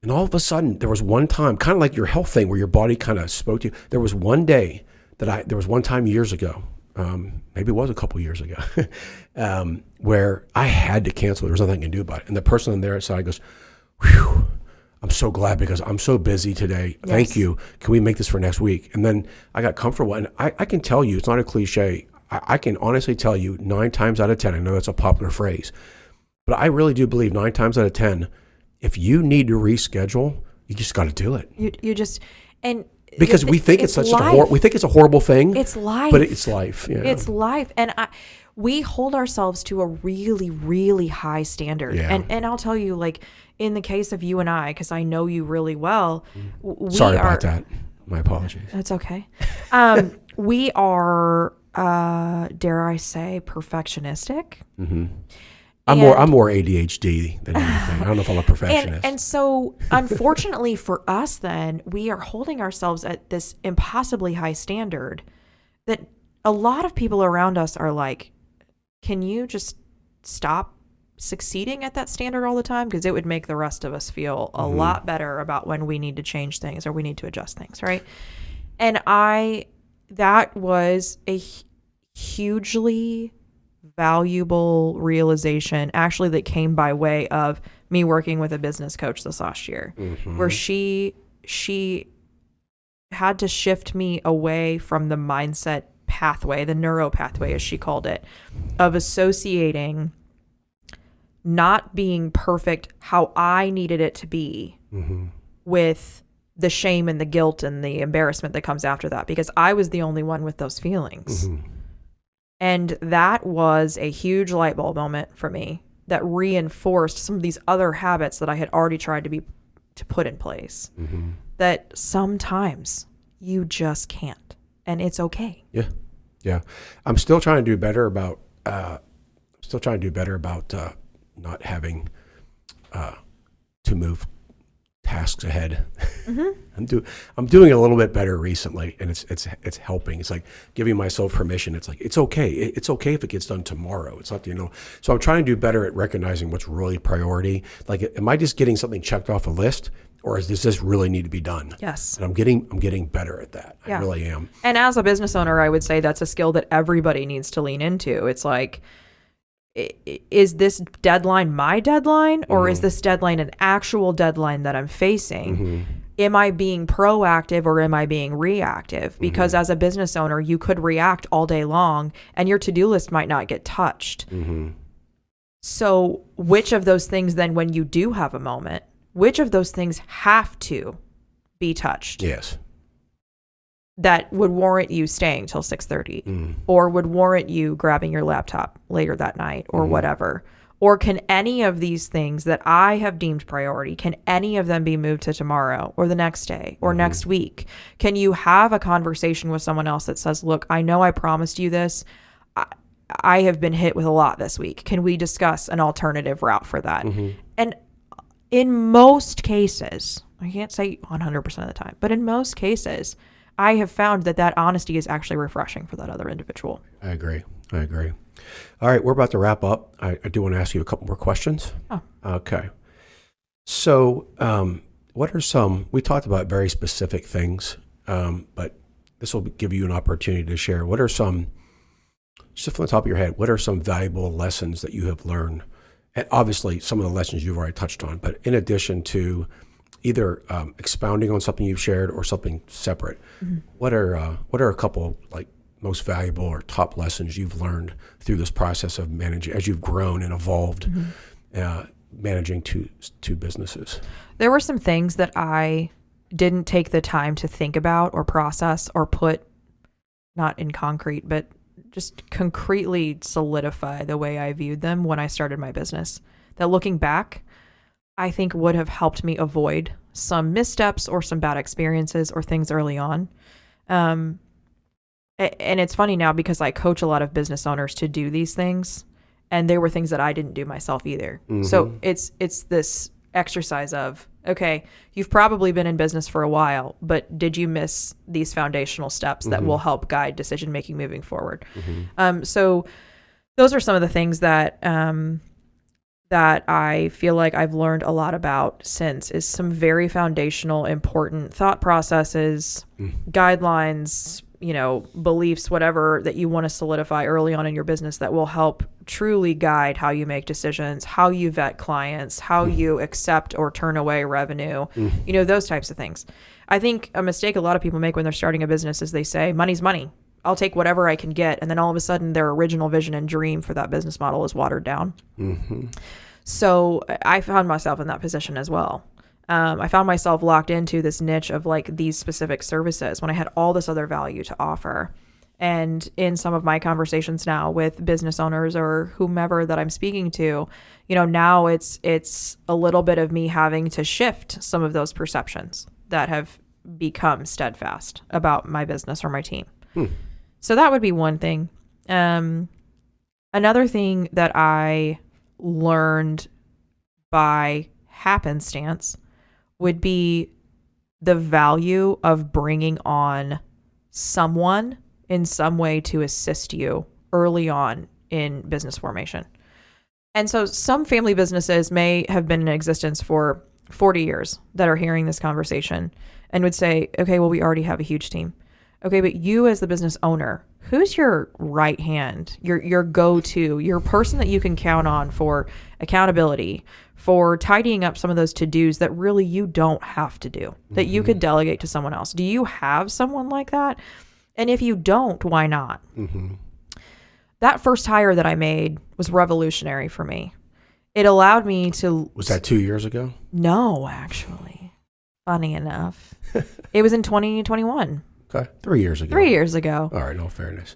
And all of a sudden, there was one time, kind of like your health thing where your body kind of spoke to you. There was one day there was one time years ago, maybe it was a couple years ago, where I had to cancel. There was nothing I can do about it. And the person on their side goes, whew, I'm so glad because I'm so busy today. Yes. Thank you. Can we make this for next week? And then I got comfortable. And I can tell you, it's not a cliche. I can honestly tell you 9 times out of 10, I know that's a popular phrase, but I really do believe 9 times out of 10, if you need to reschedule, you just got to do it. You just, and because we think it's we think it's a horrible thing. It's life. But it's life. Yeah. It's life. And we hold ourselves to a really, really high standard. Yeah. And I'll tell you, like in the case of you and I, because I know you really well. Sorry about that. My apologies. That's okay. We are, dare I say, perfectionistic. Mm-hmm. I'm more ADHD than anything. I don't know if I'm a perfectionist. And so, unfortunately for us, then we are holding ourselves at this impossibly high standard that a lot of people around us are like, "Can you just stop succeeding at that standard all the time?" Because it would make the rest of us feel a lot better about when we need to change things or we need to adjust things, right? And that was a hugely valuable realization actually that came by way of me working with a business coach this last year, where she had to shift me away from the mindset pathway, the neuro pathway as she called it, of associating not being perfect how I needed it to be with the shame and the guilt and the embarrassment that comes after that, because I was the only one with those feelings. And that was a huge light bulb moment for me that reinforced some of these other habits that I had already tried to put in place. That sometimes you just can't, and it's okay. Yeah. I'm still trying to do better about not having to move tasks ahead. I'm doing a little bit better recently, and it's helping. It's like giving myself permission. It's like it's okay. It's okay if it gets done tomorrow. It's not, So I'm trying to do better at recognizing what's really priority. Like, am I just getting something checked off a list, or does this really need to be done? Yes. And I'm getting better at that. Yeah. I really am. And as a business owner, I would say that's a skill that everybody needs to lean into. It's like, is this deadline my deadline, or is this deadline an actual deadline that I'm facing? Am I being proactive or am I being reactive? Because as a business owner, you could react all day long and your to-do list might not get touched. So which of those things then, when you do have a moment, which of those things have to be touched? Yes. that would warrant you staying till 6:30 or would warrant you grabbing your laptop later that night or whatever? Or can any of these things that I have deemed priority, can any of them be moved to tomorrow or the next day or next week? Can you have a conversation with someone else that says, look, I know I promised you this. I have been hit with a lot this week. Can we discuss an alternative route for that? And in most cases, I can't say 100% of the time, but in most cases, I have found that honesty is actually refreshing for that other individual. I agree. All right, we're about to wrap up. I do want to ask you a couple more questions. Oh. Okay. So what are some, we talked about very specific things, but this will give you an opportunity to share. What are some, just from the top of your head, what are some valuable lessons that you have learned? And obviously some of the lessons you've already touched on, but in addition to either expounding on something you've shared or something separate, what are a couple like most valuable or top lessons you've learned through this process of managing, as you've grown and evolved, managing two businesses? There were some things that I didn't take the time to think about or process or put, not in concrete, but just concretely solidify the way I viewed them when I started my business, that looking back, I think would have helped me avoid some missteps or some bad experiences or things early on. And it's funny now because I coach a lot of business owners to do these things, and they were things that I didn't do myself either. So it's this exercise of, okay, you've probably been in business for a while, but did you miss these foundational steps that will help guide decision-making moving forward? So those are some of the things that I feel like I've learned a lot about since, is some very foundational, important thought processes, guidelines, beliefs, whatever that you want to solidify early on in your business that will help truly guide how you make decisions, how you vet clients, how you accept or turn away revenue, those types of things. I think a mistake a lot of people make when they're starting a business is they say, money's money. I'll take whatever I can get. And then all of a sudden their original vision and dream for that business model is watered down. So I found myself in that position as well. I found myself locked into this niche of like these specific services when I had all this other value to offer. And in some of my conversations now with business owners or whomever that I'm speaking to, now it's a little bit of me having to shift some of those perceptions that have become steadfast about my business or my team. So that would be one thing. Another thing that I learned by happenstance would be the value of bringing on someone in some way to assist you early on in business formation. And so some family businesses may have been in existence for 40 years that are hearing this conversation and would say, okay, well, we already have a huge team. Okay, but you as the business owner, who's your right hand, your go-to, your person that you can count on for accountability, for tidying up some of those to-dos that really you don't have to do, that you could delegate to someone else? Do you have someone like that? And if you don't, why not? That first hire that I made was revolutionary for me. It allowed me to... Was that 2 years ago? No, actually. Funny enough. It was in 2021. Okay. 3 years ago. 3 years ago. All right, no fairness.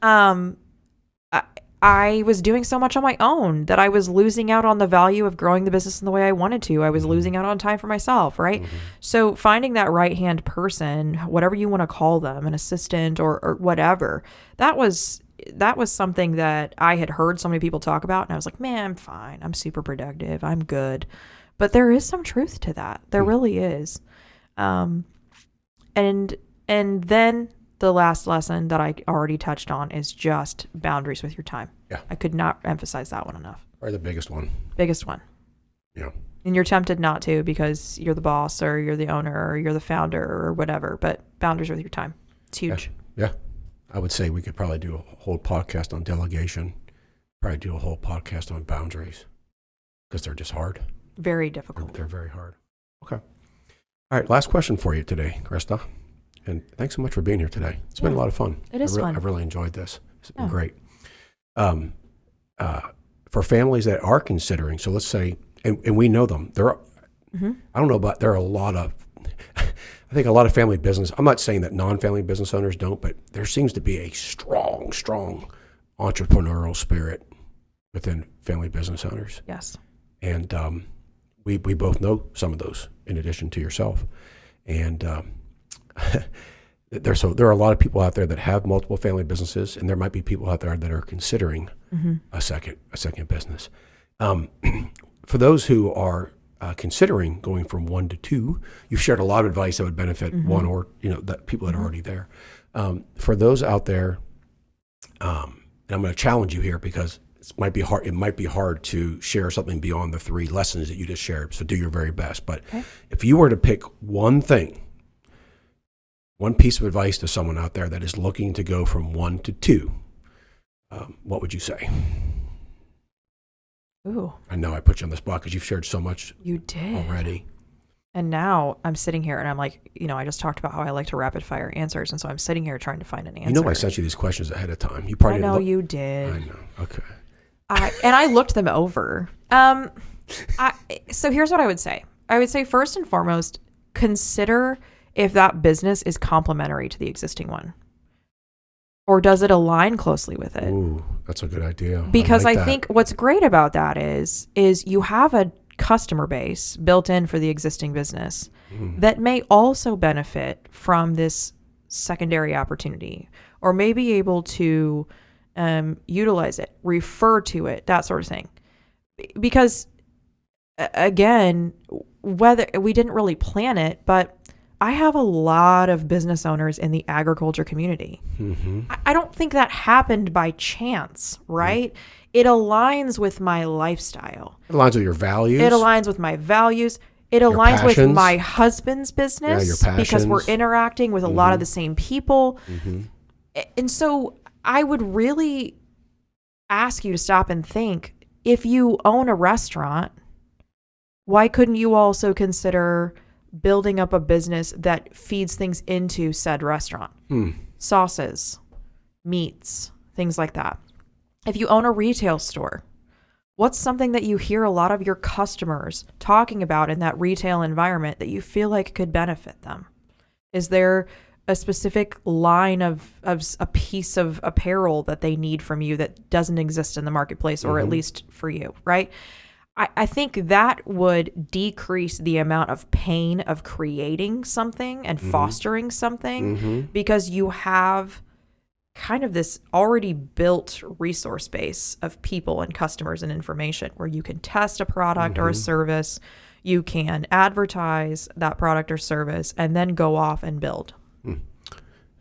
I was doing so much on my own that I was losing out on the value of growing the business in the way I wanted to. I was losing out on time for myself, right? So finding that right-hand person, whatever you want to call them, an assistant or whatever, that was something that I had heard so many people talk about, and I was like, man, I'm fine. I'm super productive. I'm good. But there is some truth to that. There really is. And then the last lesson that I already touched on is just boundaries with your time. Yeah. I could not emphasize that one enough. Or the biggest one. Biggest one. Yeah. And you're tempted not to because you're the boss or you're the owner or you're the founder or whatever, but boundaries with your time. It's huge. Yeah. I would say we could probably do a whole podcast on delegation, probably do a whole podcast on boundaries because they're just hard. Very difficult. They're very hard. Okay. All right. Last question for you today, Krista. And thanks so much for being here today. It's been a lot of fun. It is fun. I've really enjoyed this. It's been great. For families that are considering, so let's say, and we know them, there are, I don't know, but there are a lot of, I think a lot of family business, I'm not saying that non-family business owners don't, but there seems to be a strong, strong entrepreneurial spirit within family business owners. Yes. And we both know some of those in addition to yourself. And there are a lot of people out there that have multiple family businesses, and there might be people out there that are considering a second business. For those who are considering going from 1 to 2, you've shared a lot of advice that would benefit one or that people that are already there. For those out there, and I'm going to challenge you here because it might be hard to share something beyond the 3 lessons that you just shared. So do your very best. But if you were to pick one thing, one piece of advice to someone out there that is looking to go from 1 to 2, what would you say? Ooh. I know I put you on the spot because you've shared so much. You did already. And now I'm sitting here and I'm like, I just talked about how I like to rapid fire answers, and so I'm sitting here trying to find an answer. I sent you these questions ahead of time. You probably I know you did. I know. Okay. I looked them over. So here's what I would say. I would say first and foremost, consider if that business is complementary to the existing one. Or does it align closely with it? Ooh, that's a good idea. Because I think what's great about that is you have a customer base built in for the existing business that may also benefit from this secondary opportunity, or may be able to utilize it, refer to it, that sort of thing. Because again, whether we didn't really plan it, but I have a lot of business owners in the agriculture community. I don't think that happened by chance, right? It aligns with my lifestyle. It aligns with your values. It aligns with my values. It aligns with my husband's business, your passions. because we're interacting with a lot of the same people. And so I would really ask you to stop and think, if you own a restaurant, why couldn't you also consider building up a business that feeds things into said restaurant? Sauces, meats, things like that. If you own a retail store, what's something that you hear a lot of your customers talking about in that retail environment that you feel like could benefit them? Is there a specific line of a piece of apparel that they need from you that doesn't exist in the marketplace, or at least for you, right? I think that would decrease the amount of pain of creating something and fostering something, because you have kind of this already built resource base of people and customers and information where you can test a product or a service, you can advertise that product or service, and then go off and build.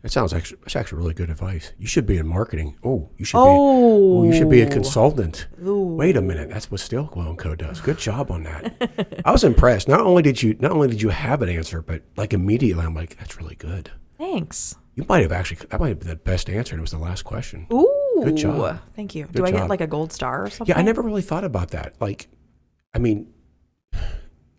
It's actually really good advice. You should be in marketing. You should be a consultant. Wait a minute, that's what Stillwell+Co does. Good job on that. I was impressed. Not only did you have an answer, but like immediately I'm like, that's really good. Thanks. That might have been the best answer, and it was the last question. Ooh, good job. Thank you. Do I get like a gold star or something? Yeah, I never really thought about that. Like, I mean,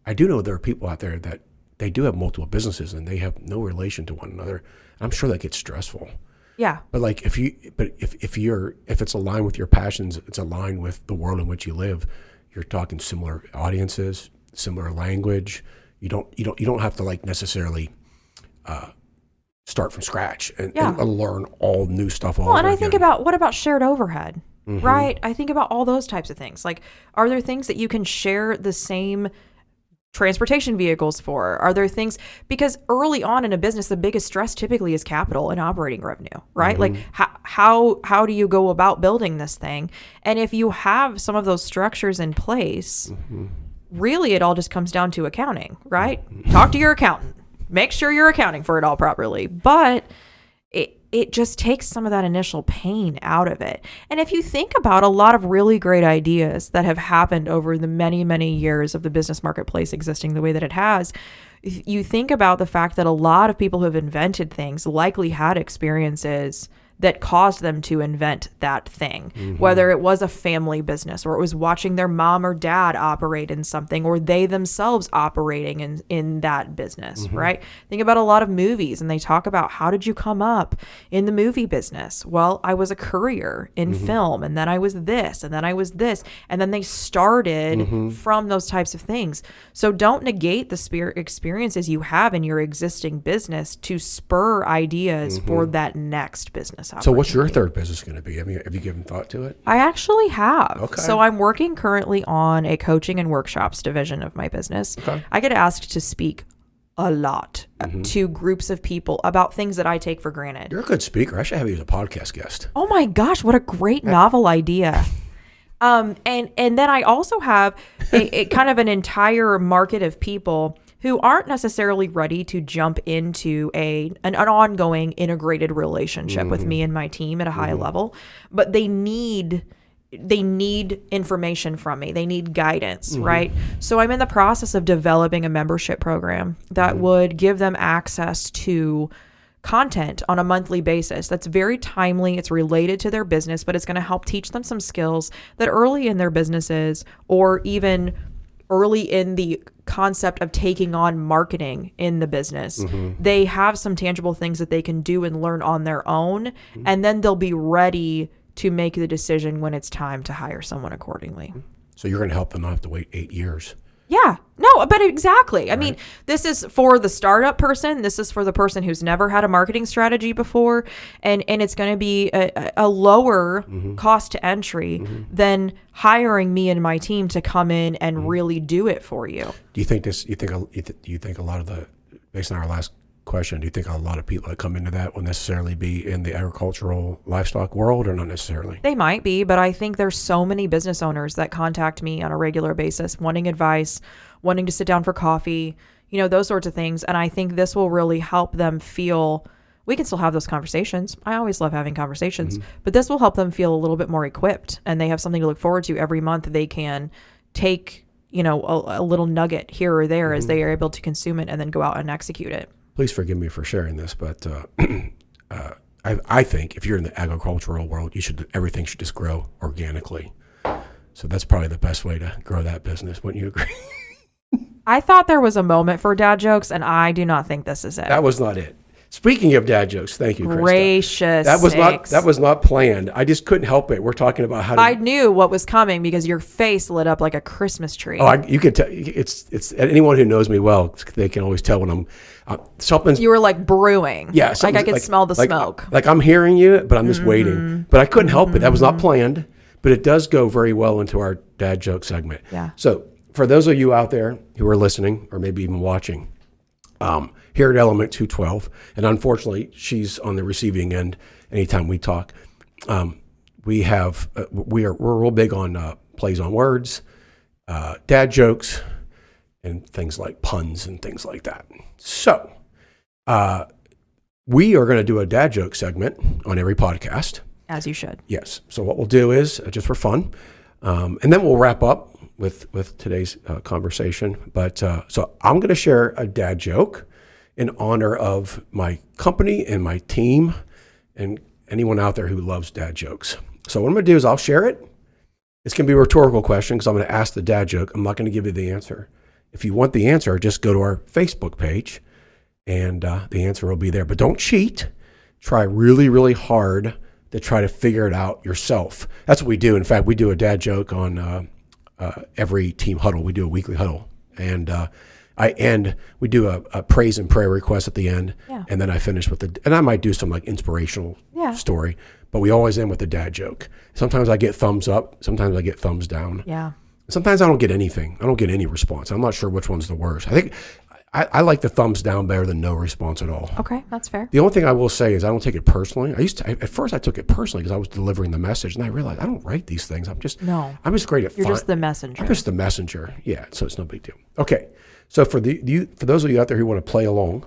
I do know there are people out there that they do have multiple businesses and they have no relation to one another. I'm sure that gets stressful. Yeah. But like if it's aligned with your passions, it's aligned with the world in which you live. You're talking similar audiences, similar language. You don't have to like necessarily start from scratch and learn all new stuff all over again. I think about, what about shared overhead, right? I think about all those types of things. Like, are there things that you can share the same transportation vehicles for? Are there things, because early on in a business, the biggest stress typically is capital and operating revenue, right? Like how do you go about building this thing? And if you have some of those structures in place, really it all just comes down to accounting, right? Talk to your accountant. Make sure you're accounting for it all properly. But it just takes some of that initial pain out of it. And if you think about a lot of really great ideas that have happened over the many, many years of the business marketplace existing the way that it has, you think about the fact that a lot of people who have invented things likely had experiences that caused them to invent that thing, whether it was a family business or it was watching their mom or dad operate in something or they themselves operating in that business, right? Think about a lot of movies and they talk about how did you come up in the movie business? Well, I was a courier in film and then I was this and then I was this. And then they started from those types of things. So don't negate the experiences you have in your existing business to spur ideas for that next business opportunity. So what's your third business going to be? Have you given thought to it? I actually have. Okay. So I'm working currently on a coaching and workshops division of my business. Okay. I get asked to speak a lot to groups of people about things that I take for granted. You're a good speaker. I should have you as a podcast guest. Oh my gosh, what a great novel idea. And then I also have a kind of an entire market of people who aren't necessarily ready to jump into an ongoing integrated relationship with me and my team at a high level, but they need information from me. They need guidance, right? So I'm in the process of developing a membership program that would give them access to content on a monthly basis that's very timely. It's related to their business, but it's going to help teach them some skills that early in their businesses or even early in the concept of taking on marketing in the business, they have some tangible things that they can do and learn on their own, and then they'll be ready to make the decision when it's time to hire someone accordingly. So you're going to help them not have to wait 8 years. Yeah, no, but exactly. I mean, this is for the startup person. This is for the person who's never had a marketing strategy before. And it's going to be a lower cost to entry than hiring me and my team to come in and really do it for you. Do you think a lot of the, based on our last question, do you think a lot of people that come into that will necessarily be in the agricultural livestock world or not necessarily? They might be, but I think there's so many business owners that contact me on a regular basis, wanting advice, wanting to sit down for coffee, those sorts of things. And I think this will really help them feel, we can still have those conversations. I always love having conversations, but this will help them feel a little bit more equipped and they have something to look forward to every month. They can take, a little nugget here or there as they are able to consume it and then go out and execute it. Please forgive me for sharing this, but I think if you're in the agricultural world, everything should just grow organically. So that's probably the best way to grow that business. Wouldn't you agree? I thought there was a moment for dad jokes, and I do not think this is it. That was not it. Speaking of dad jokes, thank you, Krista. Gracious That was not planned. I just couldn't help it. We're talking about how to. I knew what was coming because your face lit up like a Christmas tree. Oh, you could tell. It's anyone who knows me well, they can always tell when I'm something's. You were like brewing. Yeah, like I could smell the smoke. Like I'm hearing you, but I'm just waiting. But I couldn't help it. That was not planned. But it does go very well into our dad joke segment. Yeah. So for those of you out there who are listening or maybe even watching. Here at Element 212, and unfortunately, she's on the receiving end anytime we talk. We're real big on plays on words, dad jokes, and things like puns and things like that. So we are going to do a dad joke segment on every podcast. As you should. Yes. So what we'll do is, just for fun, and then we'll wrap up with today's conversation. But so I'm going to share a dad joke in honor of my company and my team and anyone out there who loves dad jokes. So what I'm going to do is I'll share it. It's going to be a rhetorical question because I'm going to ask the dad joke. I'm not going to give you the answer. If you want the answer, just go to our Facebook page and the answer will be there. But don't cheat. Try really, really hard to try to figure it out yourself. That's what we do. In fact, we do a dad joke on every team huddle. We do a weekly huddle. And we do a praise and prayer request at the end, and then I finish with and I might do some like inspirational story, but we always end with a dad joke. Sometimes I get thumbs up, sometimes I get thumbs down. Yeah. Sometimes I don't get anything. I don't get any response. I'm not sure which one's the worst. I think I like the thumbs down better than no response at all. Okay, that's fair. The only thing I will say is I don't take it personally. At first I took it personally because I was delivering the message, and I realized I don't write these things. I'm just great at. You're just the messenger. I'm just the messenger. Yeah, so it's no big deal. Okay. So for those of you out there who want to play along,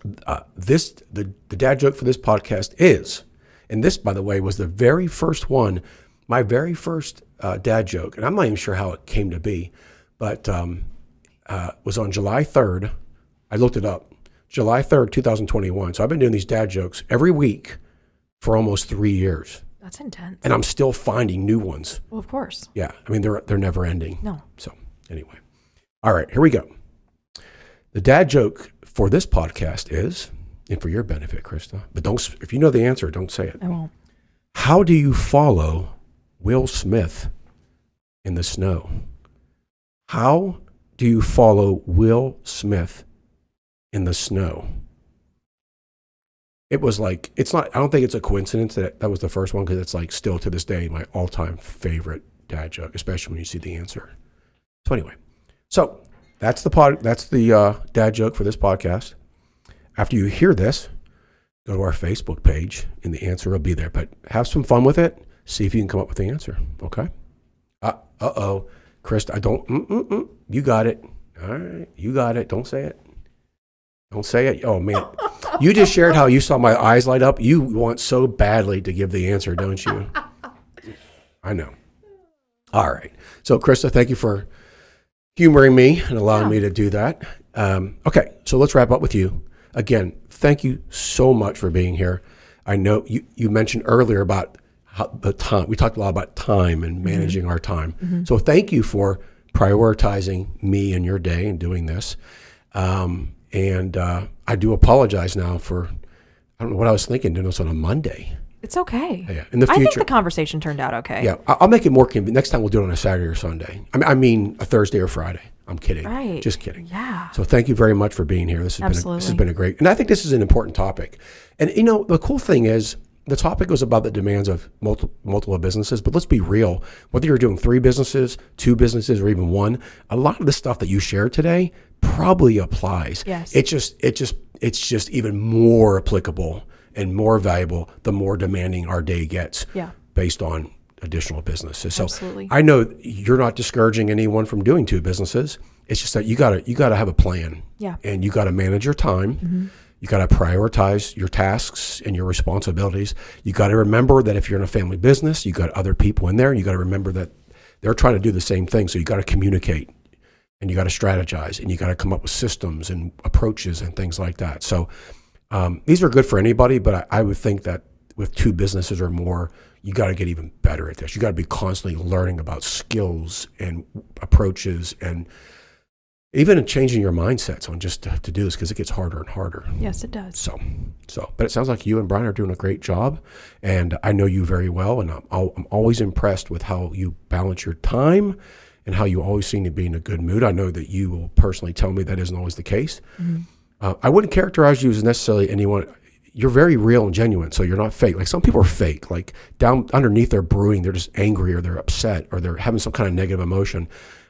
the dad joke for this podcast is, and this, by the way, was the very first one, my very first dad joke, and I'm not even sure how it came to be, but was on July 3rd. I looked it up, July 3rd, 2021. So I've been doing these dad jokes every week for almost 3 years. That's intense. And I'm still finding new ones. Well, of course. Yeah. I mean, they're never ending. No. So anyway. All right, here we go. The dad joke for this podcast is, and for your benefit, Krista, but if you know the answer, don't say it. I won't. How do you follow Will Smith in the snow? How do you follow Will Smith in the snow? It was like, I don't think it's a coincidence that was the first one, because it's like still to this day my all-time favorite dad joke, especially when you see the answer. So anyway, that's the dad joke for this podcast. After you hear this, go to our Facebook page and the answer will be there. But have some fun with it. See if you can come up with the answer. Okay? Uh-oh. Krista, I don't, you got it. All right, you got it. Don't say it. Don't say it. Oh, man. You just shared how you saw my eyes light up. You want so badly to give the answer, don't you? I know. All right. So, Krista, thank you for humoring me and allowing me to do that. Okay, so let's wrap up with you. Again, thank you so much for being here. I know you mentioned earlier about the time. We talked a lot about time and managing our time. Mm-hmm. So thank you for prioritizing me in your day and doing this. And I do apologize now for, I don't know what I was thinking doing this on a Monday. It's okay. Yeah, in the future. I think the conversation turned out okay. Yeah, I'll make it more convenient. Next time we'll do it on a Saturday or Sunday. I mean a Thursday or Friday. I'm kidding. Right. Just kidding. Yeah. So thank you very much for being here. This has been a great, and I think this is an important topic. And the cool thing is the topic was about the demands of multiple businesses, but let's be real. Whether you're doing 3 businesses, 2 businesses, or even 1, a lot of the stuff that you shared today probably applies. Yes. It's just even more applicable and more valuable the more demanding our day gets. Yeah. Based on additional businesses. So absolutely. I know you're not discouraging anyone from doing 2 businesses. It's just that you gotta have a plan. Yeah. And you gotta manage your time. Mm-hmm. You gotta prioritize your tasks and your responsibilities. You gotta remember that if you're in a family business, you got other people in there, and you gotta remember that they're trying to do the same thing. So you gotta communicate, and you gotta strategize, and you gotta come up with systems and approaches and things like that. So these are good for anybody, but I would think that with 2 businesses or more, you got to get even better at this. You got to be constantly learning about skills and approaches, and even changing your mindsets on just to do this, because it gets harder and harder. Yes, it does. So, but it sounds like you and Brian are doing a great job, and I know you very well, and I'm always impressed with how you balance your time and how you always seem to be in a good mood. I know that you will personally tell me that isn't always the case. Mm-hmm. I wouldn't characterize you as necessarily anyone. You're very real and genuine, so you're not fake. Like some people are fake, like down underneath they're brewing, they're just angry or they're upset or they're having some kind of negative emotion.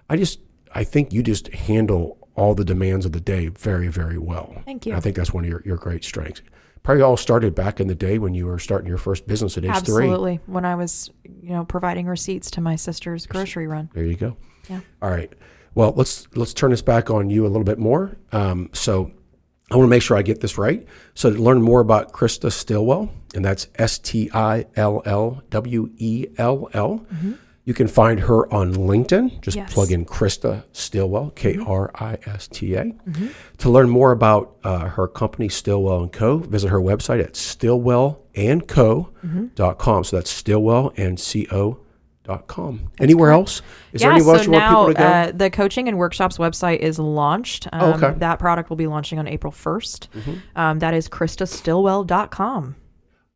I think you just handle all the demands of the day very, very well. Thank you. And I think that's one of your great strengths. Probably all started back in the day when you were starting your first business at age 3. Absolutely. When I was, providing receipts to my sister's grocery run. There you go. Yeah. All right. Well, let's turn this back on you a little bit more. So I want to make sure I get this right. So to learn more about Krista Stillwell, and that's Stillwell, mm-hmm. You can find her on LinkedIn. Just plug in Krista Stillwell, Krista. Mm-hmm. To learn more about her company, Stillwell+Co, visit her website at Stillwell+Co.com. So that's Stillwell+Co.com. Anywhere else? Is there anywhere else you want people to go? The coaching and workshops website is launched. Okay. That product will be launching on April 1st. Mm-hmm. That is KristaStillwell.com.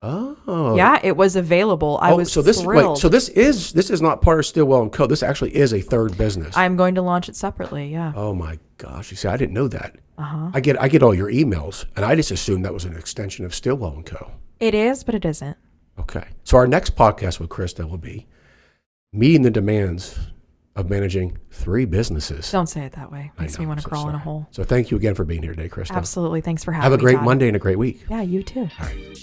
Oh. Yeah, it was available. I was thrilled. So this is not part of Stillwell+Co. This actually is a third business. I'm going to launch it separately, yeah. Oh my gosh. You see, I didn't know that. Uh-huh. I get all your emails, and I just assumed that was an extension of Stillwell+Co. It is, but it isn't. Okay. So our next podcast with Krista will be meeting the demands of managing 3 businesses. Don't say it that way. Makes me want to crawl in a hole. So thank you again for being here today, Krista. Absolutely. Thanks for having me. Have a great Todd. Monday and a great week. Yeah, you too. All right.